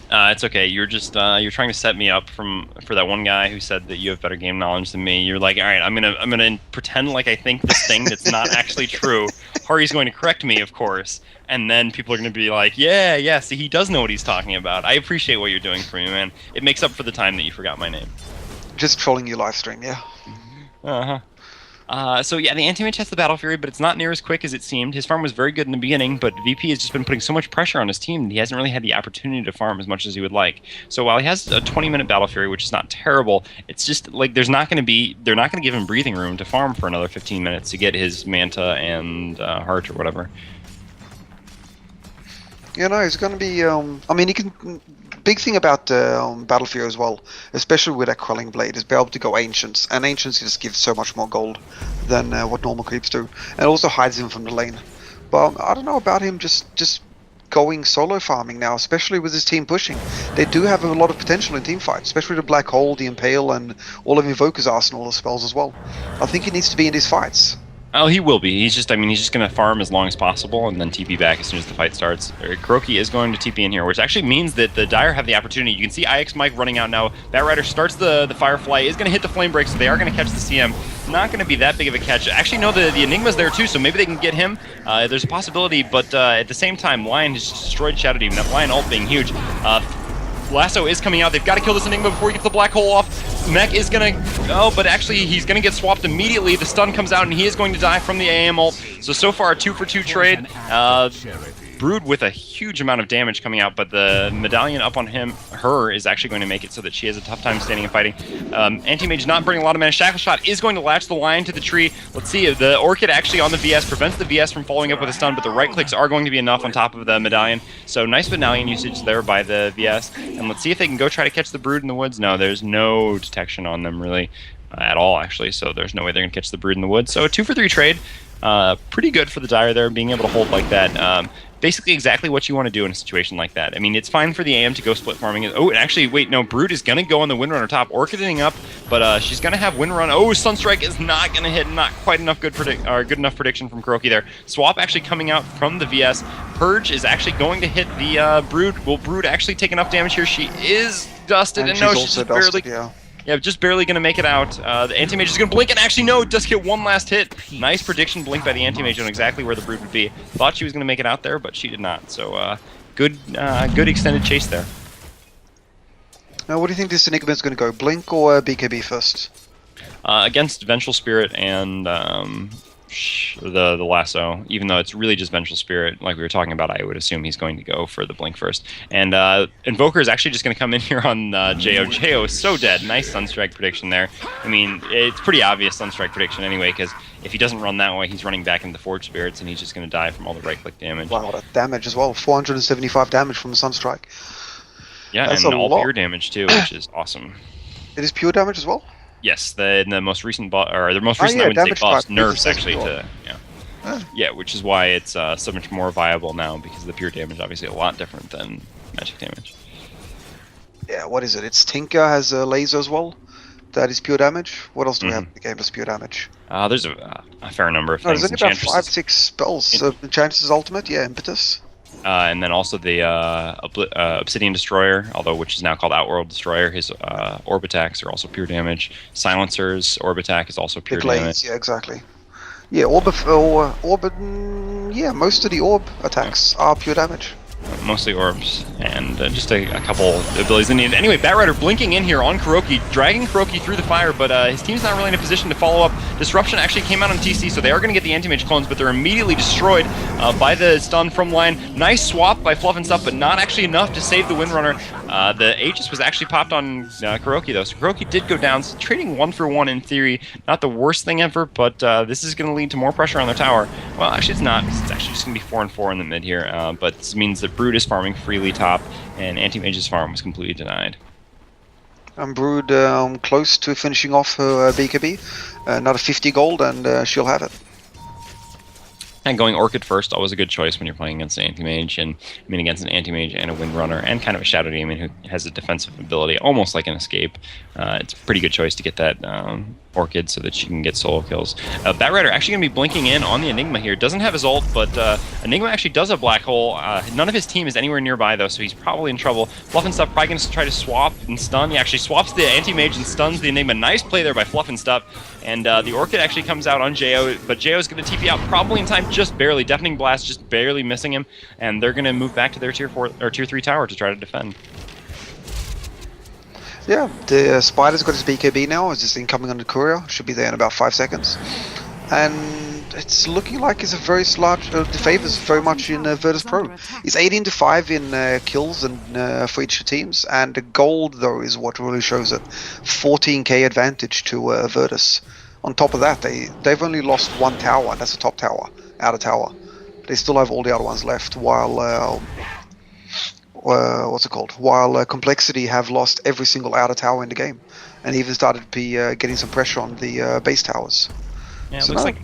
It's okay. You're just you're trying to set me up for that one guy who said that you have better game knowledge than me. You're like, all right, I'm gonna pretend like I think this thing that's not actually true. Hari's going to correct me, of course, and then people are going to be like, yeah, see, he does know what he's talking about. I appreciate what you're doing for me, man. It makes up for the time that you forgot my name. Just trolling your live stream, yeah. So yeah, the Anti-Mage has the Battle Fury, but it's not near as quick as it seemed. His farm was very good in the beginning, but VP has just been putting so much pressure on his team that he hasn't really had the opportunity to farm as much as he would like. So while he has a 20-minute Battle Fury, which is not terrible, it's just like they're not going to give him breathing room to farm for another 15 minutes to get his Manta and Heart or whatever. You know, it's going to be. I mean, he can. Big thing about Battle Fury as well, especially with that Quelling Blade, is be able to go Ancients, and Ancients just give so much more gold than what normal creeps do, and it also hides him from the lane. But I don't know about him just going solo farming now, especially with his team pushing. They do have a lot of potential in team fights, especially the Black Hole, the Impale, and all of Invoker's arsenal of spells as well. I think he needs to be in these fights. Oh, he will be. He's just going to farm as long as possible and then TP back as soon as the fight starts. Kuroki is going to TP in here, which actually means that the Dire have the opportunity. You can see IX Mike running out now. Batrider starts the Firefly, is going to hit the Flame Break, so they are going to catch the CM. Not going to be that big of a catch. Actually, no, the Enigma's there too, so maybe they can get him. There's a possibility, but at the same time, Lion has destroyed Shadow Demon. That Lion ult being huge. Lasso is coming out. They've got to kill this Enigma before he gets the Black Hole off. Mech is going to... Oh, but actually, he's going to get swapped immediately. The stun comes out, and he is going to die from the AM ult. So far, a 2-for-2 trade. Brood with a huge amount of damage coming out, but the medallion up on her is actually going to make it so that she has a tough time standing and fighting. Anti-Mage not burning a lot of mana. Shackle Shot is going to latch the Lion to the tree. Let's see, the Orchid actually on the VS prevents the VS from following up with a stun, but the right clicks are going to be enough on top of the medallion. So nice medallion usage there by the VS. And let's see if they can go try to catch the Brood in the woods. No, there's no detection on them really at all, actually, so there's no way they're going to catch the Brood in the woods. So a 2-for-3 trade. Pretty good for the Dire there, being able to hold like that. Basically exactly what you want to do in a situation like that. I mean, it's fine for the AM to go split farming. Oh, and actually, wait, no, Brood is going to go on the Windrunner top, Orchiding up, but she's going to have Windrun. Oh, Sunstrike is not going to hit, not quite enough good enough prediction from Kuroki there. Swap actually coming out from the VS. Purge is actually going to hit the Brood. Will Brood actually take enough damage here? She is dusted, and no, she's just barely... Yeah, just barely going to make it out. The Anti-Mage is going to blink, and actually, no, it does get one last hit. Nice prediction blink by the Anti-Mage on exactly where the Brood would be. Thought she was going to make it out there, but she did not. So, good extended chase there. Now, what do you think this Enigma is going to go? Blink or BKB first? Against Vengeful Spirit and the Lasso, even though it's really just Vengeful Spirit, like we were talking about, I would assume he's going to go for the Blink first. And Invoker is actually just going to come in here on Jo. Jo is so dead. Nice Sunstrike prediction there. I mean, it's pretty obvious Sunstrike prediction anyway, because if he doesn't run that way, he's running back into the Forge Spirits, and he's just going to die from all the right-click damage. Wow, that damage as well. 475 damage from the Sunstrike. Yeah, that's and all pure damage too, which is awesome. It is pure damage as well? Yes, the most recent I wouldn't say buffs, nerfs actually to yeah, which is why it's so much more viable now, because the pure damage obviously a lot different than magic damage. Yeah, what is it? It's Tinker has a laser as well. That is pure damage. What else do we have in the game as pure damage? There's a fair number of things. There's only about 5-6 spells. Enchantress's Ultimate, yeah, Impetus. And then also the Obsidian Destroyer, which is now called Outworld Destroyer. His orb attacks are also pure damage. Silencer's orb attack is also pure damage. Yeah, exactly. Yeah, yeah, most of the orb attacks are pure damage. Mostly orbs, and just a couple abilities they need. Anyway, Batrider blinking in here on Kuroki, dragging Kuroki through the fire, but his team's not really in a position to follow up. Disruption actually came out on TC, so they are going to get the Anti-Mage clones, but they're immediately destroyed by the stun from Lion. Nice swap by Fluff and stuff, but not actually enough to save the Windrunner. The Aegis was actually popped on Kuroki, though, so Kuroki did go down. So trading 1-for-1 in theory, not the worst thing ever, but this is going to lead to more pressure on their tower. Well, actually it's not. It's actually just going to be 4-4 in the mid here, but this means that Brood is farming freely top, and Anti-Mage's farm was completely denied. And Brood close to finishing off her BKB. Another 50 gold, and she'll have it. And going Orchid first, always a good choice when you're playing against an Anti-Mage, and I mean against an Anti-Mage and a Windrunner, and kind of a Shadow Demon who has a defensive ability, almost like an Escape. It's a pretty good choice to get that Orchid so that she can get solo kills. Batrider actually going to be blinking in on the Enigma here. Doesn't have his ult, but Enigma actually does have Black Hole. None of his team is anywhere nearby, though, so he's probably in trouble. Fluff and Stuff probably going to try to swap and stun. He actually swaps the Anti-Mage and stuns the Enigma. Nice play there by Fluff and Stuff. And the Orchid actually comes out on Jo, but Jo is going to TP out probably in time, just barely. Deafening Blast just barely missing him, and they're going to move back to their Tier 4 or Tier 3 tower to try to defend. Yeah, the Spider's got his BKB now. It's just incoming on the courier. Should be there in about 5 seconds. And it's looking like it's a very large. The favors very much in Virtus.Pro. It's 18-5 in kills and for each teams, and the gold though is what really shows it. 14k advantage to Virtus. On top of that, they've only lost one tower. That's the top tower, outer tower. They still have all the other ones left, while what's it called? While Complexity have lost every single outer tower in the game, and even started to be getting some pressure on the base towers. Yeah, it So looks no. like.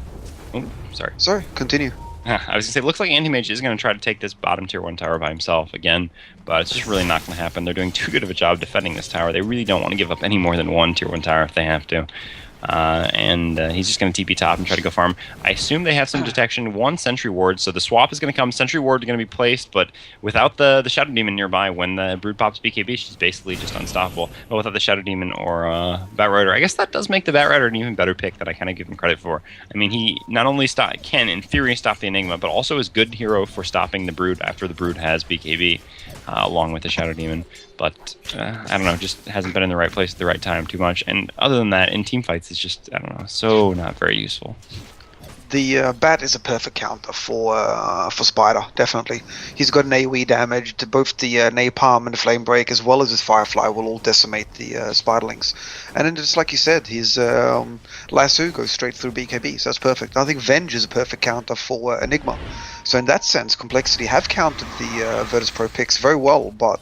Oh, sorry. Sorry, continue. I was gonna say, it looks like Anti-Mage is gonna try to take this bottom tier 1 tower by himself again, but it's just really not gonna happen. They're doing too good of a job defending this tower. They really don't want to give up any more than one tier 1 tower if they have to. And he's just going to TP top and try to go farm. I assume they have some detection. 1 Sentry Ward, so the swap is going to come. Sentry Ward is going to be placed, but without the Shadow Demon nearby, when the Brood pops BKB, she's basically just unstoppable. But without the Shadow Demon or Bat Rider, I guess that does make the Bat Rider an even better pick that I kind of give him credit for. I mean, he not only can, in theory, stop the Enigma, but also is good hero for stopping the Brood after the Brood has BKB, along with the Shadow Demon. But, I don't know, just hasn't been in the right place at the right time too much. And other than that, in team fights, it's just, I don't know, so not very useful. The Bat is a perfect counter for Spider, definitely. He's got an AoE damage to both the Napalm and the Flame Break, as well as his Firefly will all decimate the Spiderlings. And then just like you said, his Lasso goes straight through BKB, so that's perfect. I think Venge is a perfect counter for Enigma. So in that sense, Complexity have countered the Virtus.Pro picks very well, but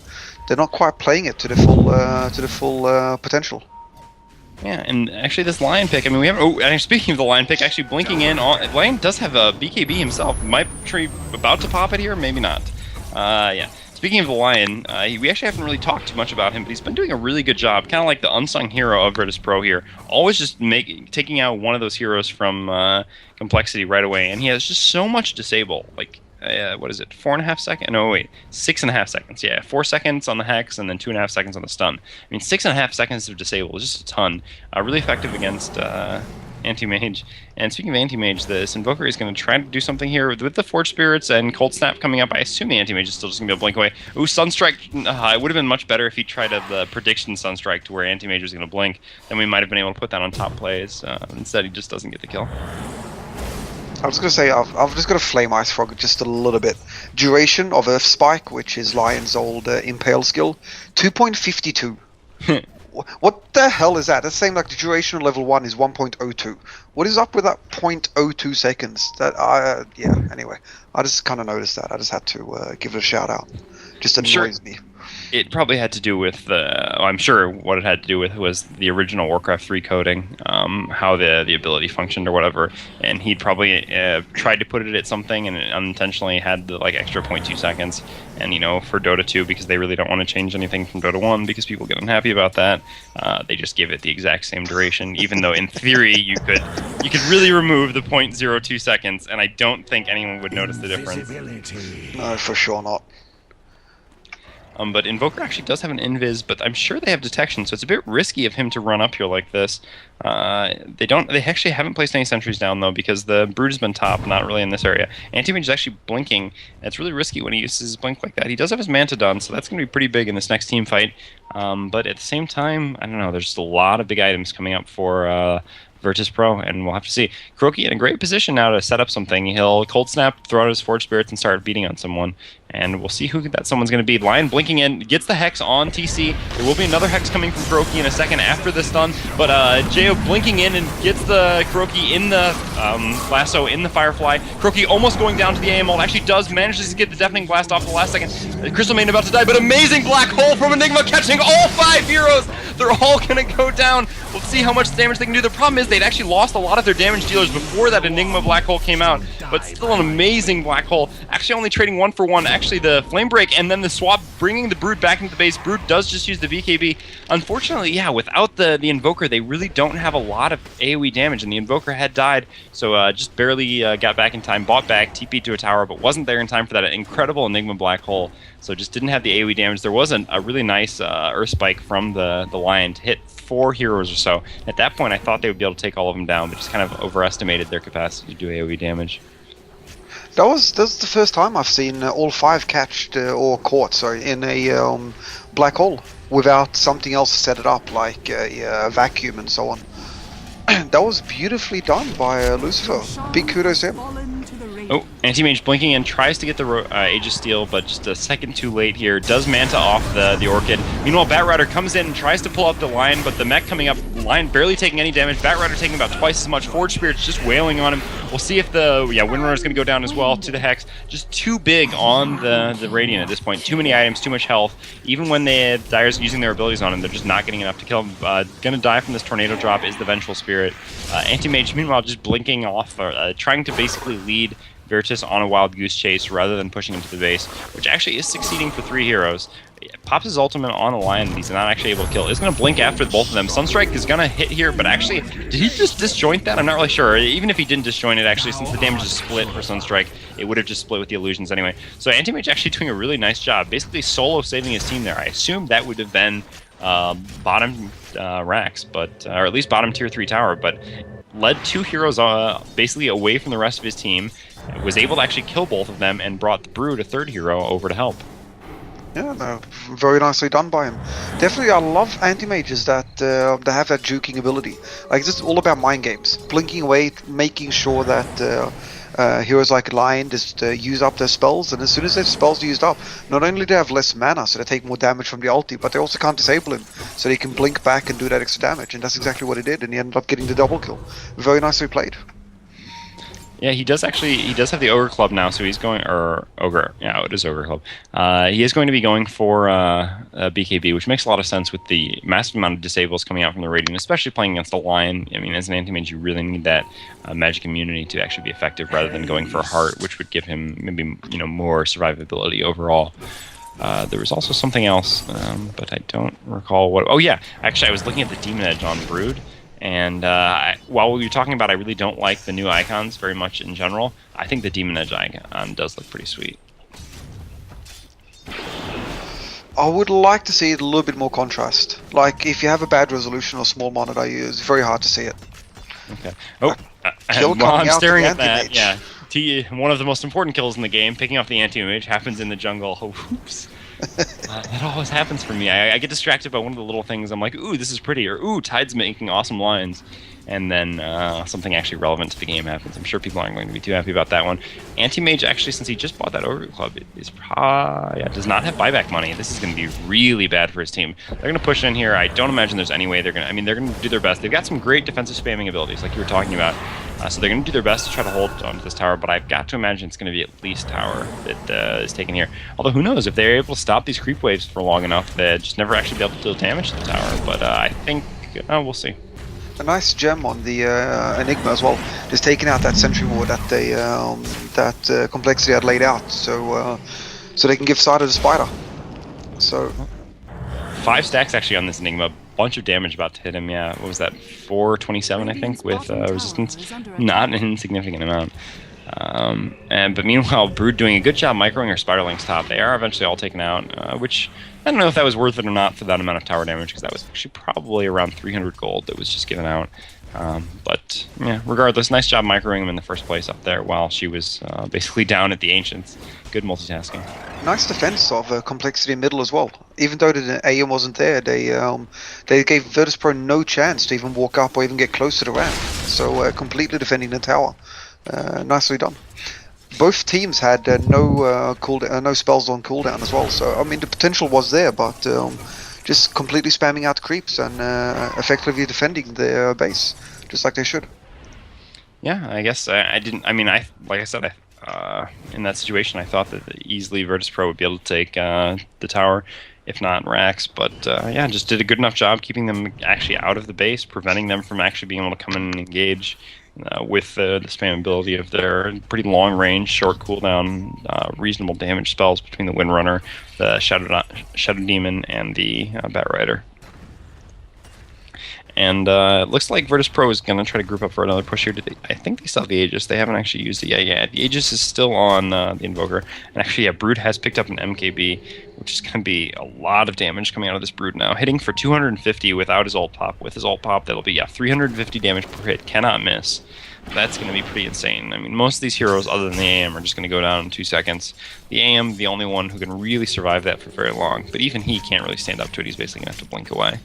they're not quite playing it to the full potential. Yeah, and actually this Lion pick, I mean, we haven't... Oh, and speaking of the Lion pick, actually blinking in on... Lion does have a BKB himself. Might be about to pop it here, maybe not. Yeah. Speaking of the Lion, we actually haven't really talked too much about him, but he's been doing a really good job, kind of like the unsung hero of Virtus.Pro here. Always just taking out one of those heroes from Complexity right away, and he has just so much disable. Like, what is it? 4.5 seconds? No, wait, 6.5 seconds. Yeah, 4 seconds on the Hex, and then 2.5 seconds on the stun. I mean, 6.5 seconds of disable is just a ton. Really effective against Anti-Mage. And speaking of Anti-Mage, this Invoker is going to try to do something here with the Forge Spirits and Cold Snap coming up. I assume the Anti-Mage is still just going to be able to blink away. Ooh, Sunstrike. It would have been much better if he tried the prediction Sunstrike to where Anti-Mage was going to blink. Then we might have been able to put that on top plays. Instead, he just doesn't get the kill. I was going to say, I've just got to Flame Ice Frog just a little bit. Duration of Earth Spike, which is Lion's old Impale skill, 2.52. What the hell is that? That's saying like the duration on level 1 is 1.02. What is up with that 0.02 seconds? That yeah, anyway. I just kind of noticed that. I just had to give it a shout out. Just annoys me. It probably had to do with I'm sure what it had to do with was the original Warcraft 3 coding, how the ability functioned or whatever, and he'd probably tried to put it at something and it unintentionally had the like extra 0.2 seconds. And for Dota 2, because they really don't want to change anything from Dota 1 because people get unhappy about that, they just give it the exact same duration, even though in theory you could really remove the 0.02 seconds, and I don't think anyone would notice the difference. No, for sure not. But Invoker actually does have an Invis, but I'm sure they have detection, so it's a bit risky of him to run up here like this. They actually haven't placed any sentries down, though, because the Brood has been top, not really in this area. Anti-Mage is actually blinking, and it's really risky when he uses his blink like that. He does have his Manta done, so that's going to be pretty big in this next team fight. But at the same time, I don't know, there's just a lot of big items coming up for Virtus.Pro, and we'll have to see. Kuroki in a great position now to set up something. He'll Cold Snap, throw out his Forge Spirits, and start beating on someone. And we'll see who that someone's going to be. Lion blinking in, gets the Hex on TC. There will be another Hex coming from Kuroki in a second after the stun. But Jo blinking in and gets the Kuroki in the lasso, in the Firefly. Kuroki almost going down to the AML. Actually manages to get the Deafening Blast off the last second. Crystal Maiden about to die, but amazing Black Hole from Enigma catching all 5 heroes. They're all going to go down. We'll see how much damage they can do. The problem is they'd actually lost a lot of their damage dealers before that Enigma Black Hole came out. But still an amazing Black Hole. Actually only trading 1 for 1. Actually the Flame Break and then the swap bringing the Brood back into the base. Brood does just use the VKB. Unfortunately, yeah, without the Invoker, they really don't have a lot of AoE damage, and the Invoker had died, so just barely got back in time, bought back, TP'd to a tower, but wasn't there in time for that incredible Enigma Black Hole, so just didn't have the AoE damage. There wasn't a really nice Earth Spike from the Lion to hit 4 heroes or so. At that point, I thought they would be able to take all of them down, but just kind of overestimated their capacity to do AoE damage. That's the first time I've seen all 5 catched or caught, sorry, in a black hole. without something else to set it up, like a vacuum and so on. That was beautifully done by Lucifer. Big kudos to him. Oh, Anti-Mage blinking in, tries to get the Aegis Steel, but just a second too late here. Does Manta off the Orchid. Meanwhile, Batrider comes in and tries to pull up the line, but the mech coming up, line barely taking any damage. Batrider taking about twice as much. Forge Spirit's just wailing on him. We'll see if the Windrunner's going to go down as well to the Hex. Just too big on the Radiant at this point. Too many items, too much health. Even when the Dire's using their abilities on him, they're just not getting enough to kill him. Going to die from this Tornado drop is the Vengeful Spirit. Anti-Mage, meanwhile, just blinking off, trying to basically lead Virtus on a wild goose chase rather than pushing him to the base, which actually is succeeding for 3 heroes. Pops his ultimate on a lion that he's not actually able to kill. Is going to blink after both of them. Sunstrike is going to hit here, but actually, did he just disjoint that? I'm not really sure. Even if he didn't disjoint it, actually, since the damage is split for Sunstrike, it would have just split with the illusions anyway. So Anti-Mage actually doing a really nice job, basically solo saving his team there. I assume that would have been bottom racks, but or at least bottom tier 3 tower, but led 2 heroes basically away from the rest of his team, was able to actually kill both of them, and brought the Brood, a 3rd hero, over to help. Yeah, no, very nicely done by him. Definitely, I love anti-mages that they have that juking ability. Like, this is all about mind games. Blinking away, making sure that heroes like Lion just use up their spells, and as soon as their spells are used up, not only do they have less mana, so they take more damage from the ulti, but they also can't disable him, so they can blink back and do that extra damage, and that's exactly what he did, and he ended up getting the double kill. Very nicely played. Yeah, he does have the Ogre Club now, so he's going, or Ogre, yeah, it is Ogre Club. He is going to be going for BKB, which makes a lot of sense with the massive amount of disables coming out from the Radiant, especially playing against a Lion. I mean, as an anti-mage, you really need that magic immunity to actually be effective, rather than going for a Heart, which would give him maybe more survivability overall. There was also something else, but I don't recall what. Oh yeah, actually, I was looking at the Demon Edge on Brood. And while we were talking about I really don't like the new icons very much in general, I think the Demon Edge icon does look pretty sweet. I would like to see it a little bit more contrast. Like, if you have a bad resolution or small monitor, it's very hard to see it. Okay. Oh, while I'm staring at that, yeah. One of the most important kills in the game, picking off the anti-mage, happens in the jungle. Oh, oops. That always happens for me. I get distracted by one of the little things. I'm like, ooh, this is pretty, or ooh, Tide's making awesome lines. And then something actually relevant to the game happens. I'm sure people aren't going to be too happy about that one. Anti-Mage, actually, since he just bought that Ogre Club, does not have buyback money. This is going to be really bad for his team. They're going to push in here. I don't imagine there's any way they're going to... I mean, they're going to do their best. They've got some great defensive spamming abilities, like you were talking about. So they're going to do their best to try to hold onto this tower, but I've got to imagine it's going to be at least tower that is taken here. Although, who knows? If they're able to stop these creep waves for long enough, they'll just never actually be able to deal damage to the tower. But I think... we'll see. A nice gem on the Enigma as well, just taking out that sentry ward that they Complexity had laid out, so they can give side to the spider. So 5 stacks actually on this Enigma, bunch of damage about to hit him. Yeah, what was that? 427, I think, with resistance. Not an insignificant amount. But meanwhile, Brood doing a good job microing her Spiderlings top. They are eventually all taken out, which I don't know if that was worth it or not for that amount of tower damage, because that was actually probably around 300 gold that was just given out. But yeah, regardless, nice job microing him in the first place up there while she was basically down at the Ancients. Good multitasking. Nice defense of Complexity middle as well. Even though the AM wasn't there, they gave Virtus.Pro no chance to even walk up or even get close to the ramp. So completely defending the tower. Nicely done. Both teams had no spells on cooldown as well, so I mean the potential was there, but just completely spamming out creeps and effectively defending their base, just like they should. Yeah, I guess I didn't. I mean, like I said, in that situation, I thought that easily Virtus.Pro would be able to take the tower, if not racks. But yeah, just did a good enough job keeping them actually out of the base, preventing them from actually being able to come in and engage. With the spammability of their pretty long range, short cooldown, reasonable damage spells between the Windrunner, the Shadow Demon, and the Batrider. And it looks like Virtus.Pro is going to try to group up for another push here. I think they still have the Aegis. They haven't actually used it yet. Yeah, the Aegis is still on the Invoker. And actually, yeah, Brood has picked up an MKB, which is going to be a lot of damage coming out of this Brood now. Hitting for 250 without his ult pop. With his ult pop, that'll be 350 damage per hit. Cannot miss. that's going to be pretty insane. I mean, most of these heroes, other than the AM, are just going to go down in 2 seconds. The AM, the only one who can really survive that for very long, but even he can't really stand up to it. He's basically going to have to blink away.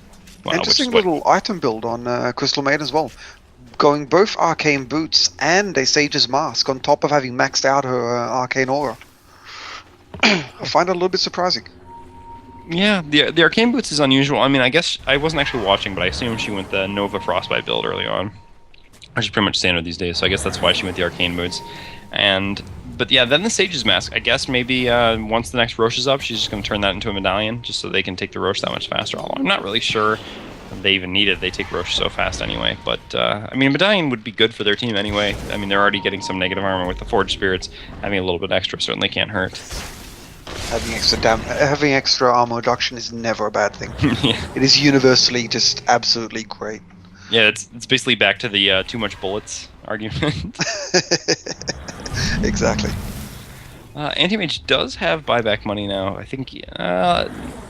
Interesting little item build on Crystal Maiden as well. Going both Arcane Boots and a Sage's Mask on top of having maxed out her Arcane Aura. I find it a little bit surprising. Yeah, the Arcane Boots is unusual. I mean, I guess I wasn't actually watching, but I assume she went the Nova Frostbite build early on, which is pretty much standard these days, so I guess that's why she went the Arcane Boots. But yeah, then the Sage's Mask. I guess maybe once the next Roche is up, she's just going to turn that into a medallion, just so they can take the Roche that much faster. Although I'm not really sure they even need it. They take Roche so fast anyway. But, I mean, medallion would be good for their team anyway. I mean, they're already getting some negative armor with the Forged Spirits. Having a little bit extra certainly can't hurt. Having extra armor reduction is never a bad thing. Yeah. It is universally just absolutely great. Yeah, it's basically back to the too much bullets argument. Exactly. Anti-Mage does have buyback money now. I think, I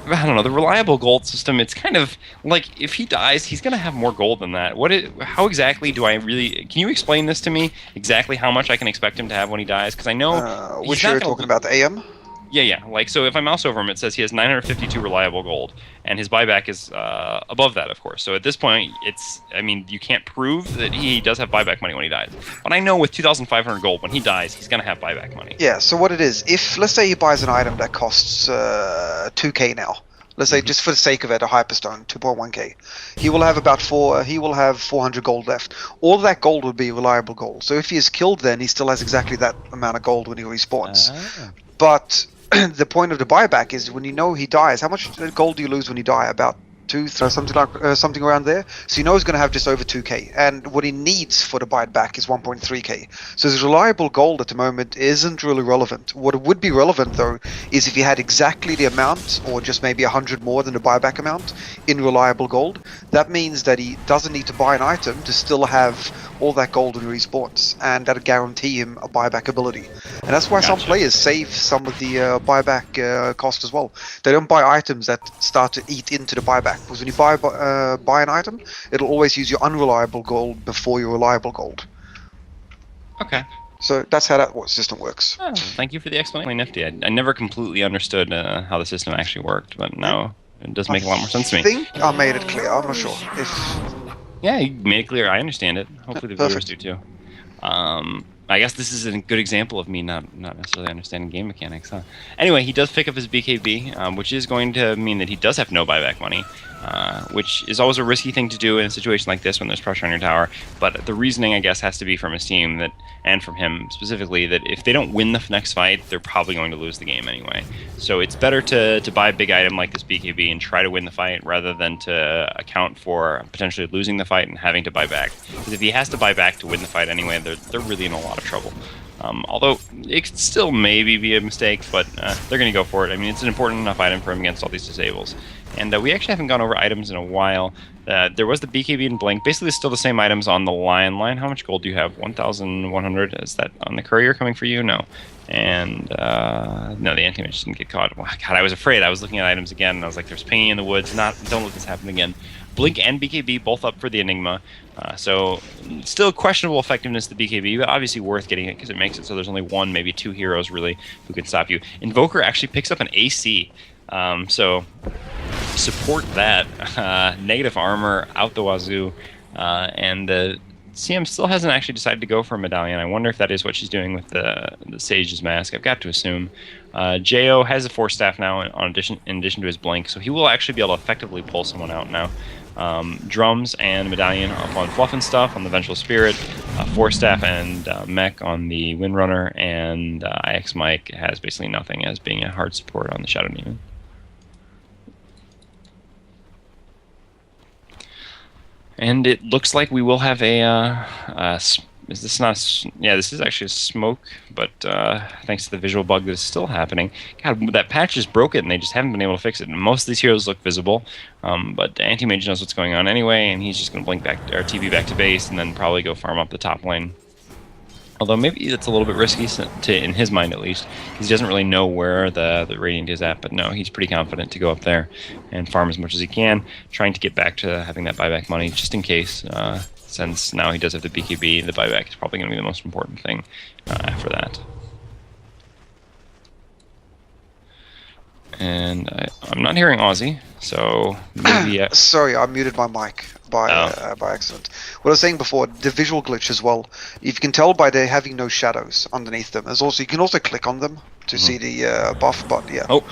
don't know, the reliable gold system, it's kind of like if he dies, he's going to have more gold than that. How exactly do I really... Can you explain this to me? Exactly how much I can expect him to have when he dies? Because I know... which you're talking about, the AM? Yeah. Like, so if I mouse over him, it says he has 952 reliable gold, and his buyback is above that, of course. So at this point, you can't prove that he does have buyback money when he dies. But I know with 2,500 gold, when he dies, he's going to have buyback money. Yeah, so what it is, if, let's say he buys an item that costs 2k now, let's say just for the sake of it, a Hyperstone, 2.1k, he will have 400 gold left. All of that gold would be reliable gold. So if he is killed then, he still has exactly that amount of gold when he respawns. But the point of the buyback is when you know he dies, how much gold do you lose when you die? About 2, something around there. So you know he's going to have just over 2k, and what he needs for the buyback is 1.3k. So his reliable gold at the moment isn't really relevant. What would be relevant though is if he had exactly the amount, or just maybe 100 more than the buyback amount in reliable gold. That means that he doesn't need to buy an item to still have all that gold when he respawns, and that'll guarantee him a buyback ability. And that's why some players save some of the buyback cost as well. They don't buy items that start to eat into the buyback, because when you buy an item, it'll always use your unreliable gold before your reliable gold. Okay. So that's how that system works. Oh, thank you for the explanation. Nifty. I never completely understood how the system actually worked, but now it does make a lot more sense to me. I think I made it clear. I'm not sure. Yeah, you made it clear. I understand it. Hopefully the viewers do too. I guess this is a good example of me not necessarily understanding game mechanics. Huh? Anyway, he does pick up his BKB, which is going to mean that he does have no buyback money, which is always a risky thing to do in a situation like this when there's pressure on your tower. But the reasoning, I guess, has to be from his team and from him specifically, that if they don't win the next fight, they're probably going to lose the game anyway. So it's better to buy a big item like this BKB and try to win the fight rather than to account for potentially losing the fight and having to buy back. Because if he has to buy back to win the fight anyway, they're really in a lot of trouble. Although it could still maybe be a mistake, but they're going to go for it. I mean, it's an important enough item for him against all these disables. And we actually haven't gone over items in a while. There was the BKB and Blink. Basically, still the same items on the Lion. Lion, how much gold do you have? 1,100. Is that on the Courier coming for you? No. And no, the Anti-Mage didn't get caught. Well, God, I was afraid. I was looking at items again, and I was like, there's pinging in the woods. Don't let this happen again. Blink and BKB both up for the Enigma. So still questionable effectiveness of the BKB, but obviously worth getting it because it makes it so there's only one, maybe two heroes really who can stop you. Invoker actually picks up an AC. So support that. Negative armor out the wazoo. And the CM still hasn't actually decided to go for a medallion. I wonder if that is what she's doing with the Sage's Mask. I've got to assume. Jo has a Force Staff now in addition to his Blink, so he will actually be able to effectively pull someone out now. Drums and Medallion up on Fluff and Stuff on the Vengeful Spirit, Force Staff and Mech on the Windrunner, and IX Mike has basically nothing as being a hard support on the Shadow Demon. And it looks like we will have is this not? Yeah, this is actually a smoke, but thanks to the visual bug that is still happening. God, that patch is broken, and they just haven't been able to fix it. And most of these heroes look visible, but Anti-Mage knows what's going on anyway, and he's just going to blink back or TP back to base, and then probably go farm up the top lane. Although maybe that's a little bit risky, in his mind at least, because he doesn't really know where the Radiant is at. But no, he's pretty confident to go up there and farm as much as he can, trying to get back to having that buyback money just in case. since now he does have the BKB. The buyback is probably going to be the most important thing after that. And I'm not hearing Aussie, so maybe... Sorry, I muted my mic by accident. What I was saying before, the visual glitch as well. You can tell by there having no shadows underneath them. There's also, you can also click on them to see the buff, but yeah. Oh,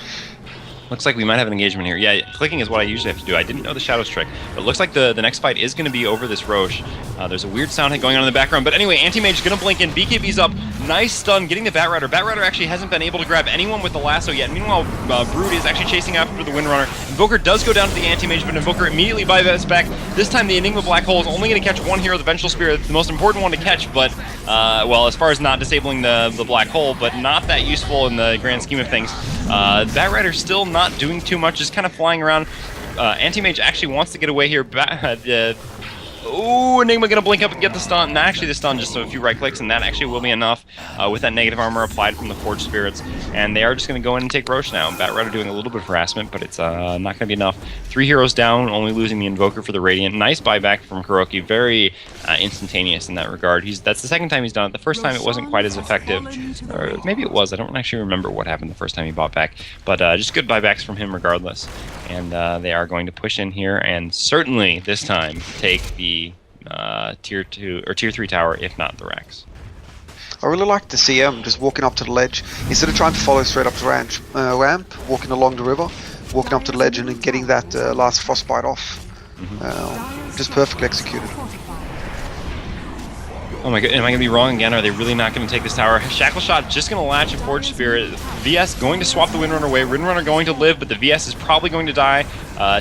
looks like we might have an engagement here. Yeah, clicking is what I usually have to do. I didn't know the shadows trick, but it looks like the next fight is going to be over this Roche. There's a weird sound going on in the background, but anyway, Anti-Mage is going to blink in. BKB's up. Nice stun, getting the Batrider. Batrider actually hasn't been able to grab anyone with the lasso yet. Meanwhile, Brood is actually chasing after the Windrunner. Invoker does go down to the Anti-Mage, but Invoker immediately bypasses back. This time, the Enigma Black Hole is only going to catch one hero, the Vengeful Spirit, the most important one to catch, but, well, as far as not disabling the Black Hole, but not that useful in the grand scheme of things. Batrider still not doing too much, just kind of flying around. Anti-Mage actually wants to get away here. Ooh, Enigma gonna blink up and get the stun. And actually, the stun just a few right clicks, and that actually will be enough with that negative armor applied from the Forged Spirits. And they are just gonna go in and take Roche now. Batrider doing a little bit of harassment, but it's not gonna be enough. 3 heroes down, only losing the Invoker for the Radiant. Nice buyback from KuroKy, very instantaneous in that regard. That's the second time he's done it. The first time it wasn't quite as effective, or maybe it was. I don't actually remember what happened the first time he bought back, but just good buybacks from him regardless. And they are going to push in here, and certainly this time take the tier 2 or tier 3 tower, if not the Rex. I really like the CM just walking up to the ledge instead of trying to follow straight up the ramp, walking along the river, walking up to the ledge and then getting that last frostbite off. Just perfectly executed. Oh my god, am I going to be wrong again? Are they really not going to take this tower? Shackle Shot just going to latch a Forged Spirit. VS going to swap the Windrunner away. Windrunner going to live, but the VS is probably going to die.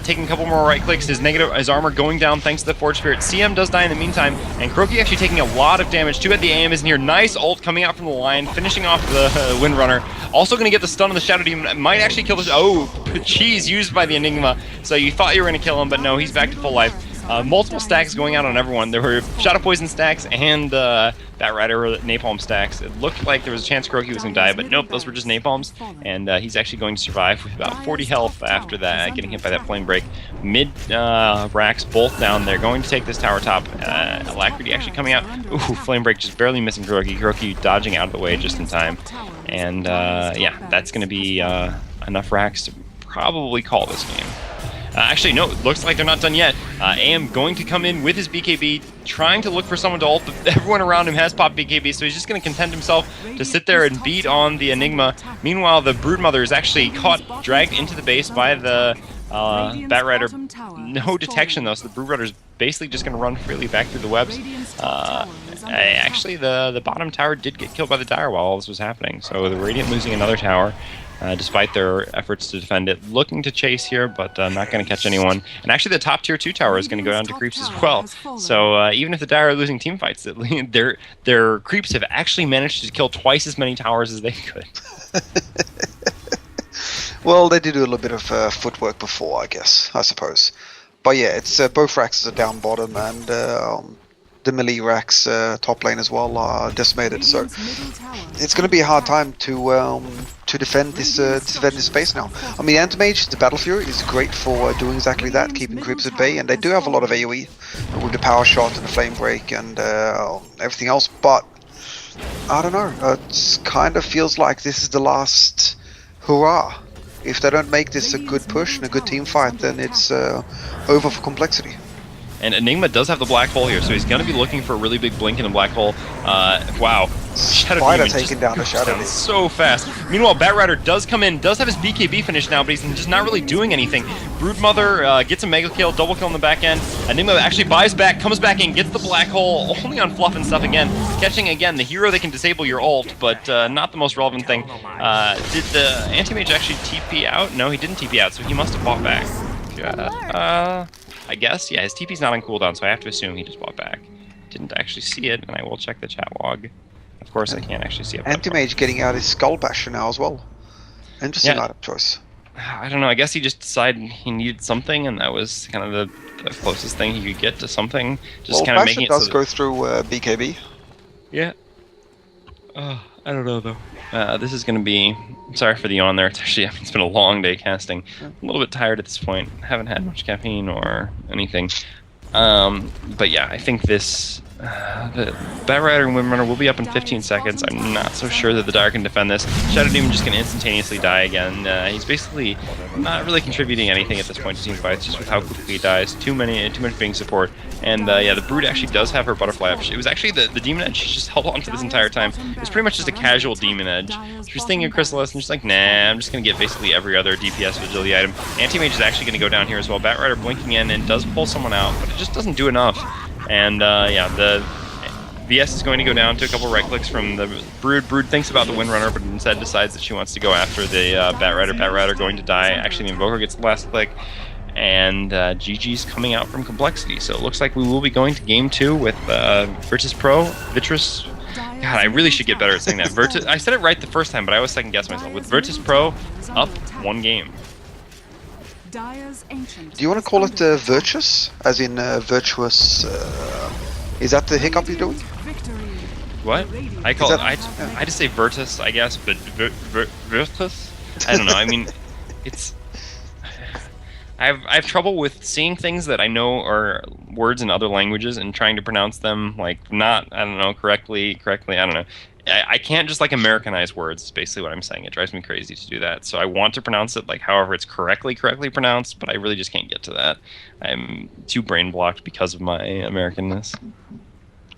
Taking a couple more right clicks. His armor going down thanks to the Forged Spirit. CM does die in the meantime, and KuroKy actually taking a lot of damage. Too bad the AM isn't here. Nice ult coming out from the line, finishing off the Windrunner. Also going to get the stun on the Shadow Demon. Might actually kill this. Oh, cheese used by the Enigma. So you thought you were going to kill him, but no, he's back to full life. Multiple stacks going out on everyone. There were Shadow Poison stacks and Batrider Napalm stacks. It looked like there was a chance KuroKy was going to die, but nope, those were just Napalms. And he's actually going to survive with about 40 health after that, getting hit by that Flame Break. Mid racks both down. They're going to take this tower top. Alacrity actually coming out. Ooh, Flame Break just barely missing KuroKy. KuroKy dodging out of the way just in time. And yeah, that's going to be enough racks to probably call this game. Actually, no, it looks like they're not done yet. AM going to come in with his BKB, trying to look for someone to ult, but everyone around him has popped BKB, so he's just going to content himself to sit there and beat on the Enigma. Meanwhile, the Broodmother is actually caught, dragged into the base by the Batrider. No detection, though, so the Broodmother is basically just going to run freely back through the webs. Actually, the bottom tower did get killed by the Dire while all this was happening, so the Radiant losing another tower. Despite their efforts to defend it. Looking to chase here, but not going to catch anyone. And actually the top tier 2 tower is going to go down to creeps as well. So even if the Dire are losing team fights, their creeps have actually managed to kill twice as many towers as they could. Well, they did do a little bit of footwork before, I guess, I suppose. But yeah, it's both racks are down bottom, and the melee racks top lane as well are decimated. So it's going to be a hard time to defend this space now. I mean, Anti-Mage, the Battle Fury, is great for doing exactly that, keeping creeps at bay, and they do have a lot of AoE with the Power Shot and the Flame Break and everything else, but I don't know, it kind of feels like this is the last hurrah. If they don't make this a good push and a good team fight, then it's over for Complexity. And Enigma does have the Black Hole here, so he's going to be looking for a really big blink in the Black Hole. Wow. Shadow Demon taking down the Shadow Demon so fast. Meanwhile, Batrider does come in, does have his BKB finished now, but he's just not really doing anything. Broodmother gets a mega kill, double kill on the back end. Enigma actually buys back, comes back in, gets the Black Hole, only on fluff and stuff again. Catching again the hero that can disable your ult, but not the most relevant thing. Did the Anti-Mage actually TP out? No, he didn't TP out, so he must have bought back. I guess, yeah, his TP's not on cooldown, so I have to assume he just bought back. Didn't actually see it, and I will check the chat log. Of course, I can't actually see it. Anti-Mage getting out his Skull Basher now as well. Interesting item choice. I don't know, I guess he just decided he needed something, and that was kind of the closest thing he could get to something. Just kind of making it does go through BKB. Yeah. I don't know, though. This is going to be... Sorry for the yawn there. It's been a long day casting. I'm a little bit tired at this point. Haven't had much caffeine or anything. But yeah, I think this the Batrider and Windrunner will be up in 15 seconds. I'm not so sure that the Dire can defend this. Shadow Demon just going to instantaneously die again. He's basically not really contributing anything at this point to team fights, just with how quickly he dies. Too much being support. And yeah, the Brood actually does have her Butterfly Edge. It was actually the Demon Edge she just held on to this entire time. It's pretty much just a casual Demon Edge. She was thinking of Chrysalis and she's like, nah, I'm just going to get basically every other DPS Vigility item. Anti-Mage is actually going to go down here as well. Batrider blinking in and does pull someone out, but it just doesn't do enough. And yeah, the VS is going to go down to a couple right clicks from the Brood. Brood thinks about the Windrunner, but instead decides that she wants to go after the Batrider. Batrider going to die. Actually, the Invoker gets the last click. And GG's coming out from Complexity. So it looks like we will be going to Game 2 with Virtus.Pro. God, I really should get better at saying that. I said it right the first time, but I always second-guess myself. With Virtus.Pro up 1 game. Do you want to call it Virtuous? As in virtuous... is that the hiccup you're doing? What? I just say Virtus, I guess, but Virtus? I don't know. I mean, it's... I have trouble with seeing things that I know are words in other languages and trying to pronounce them like not, I don't know, correctly, I don't know. I can't just like Americanize words, is basically what I'm saying. It drives me crazy to do that. So I want to pronounce it like however it's correctly pronounced, but I really just can't get to that. I'm too brain blocked because of my Americanness.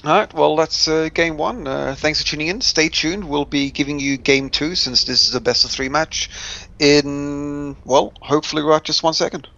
Alright, well that's game 1. Thanks for tuning in. Stay tuned. We'll be giving you game 2 since this is a best of 3 match in, well, hopefully right just 1 second.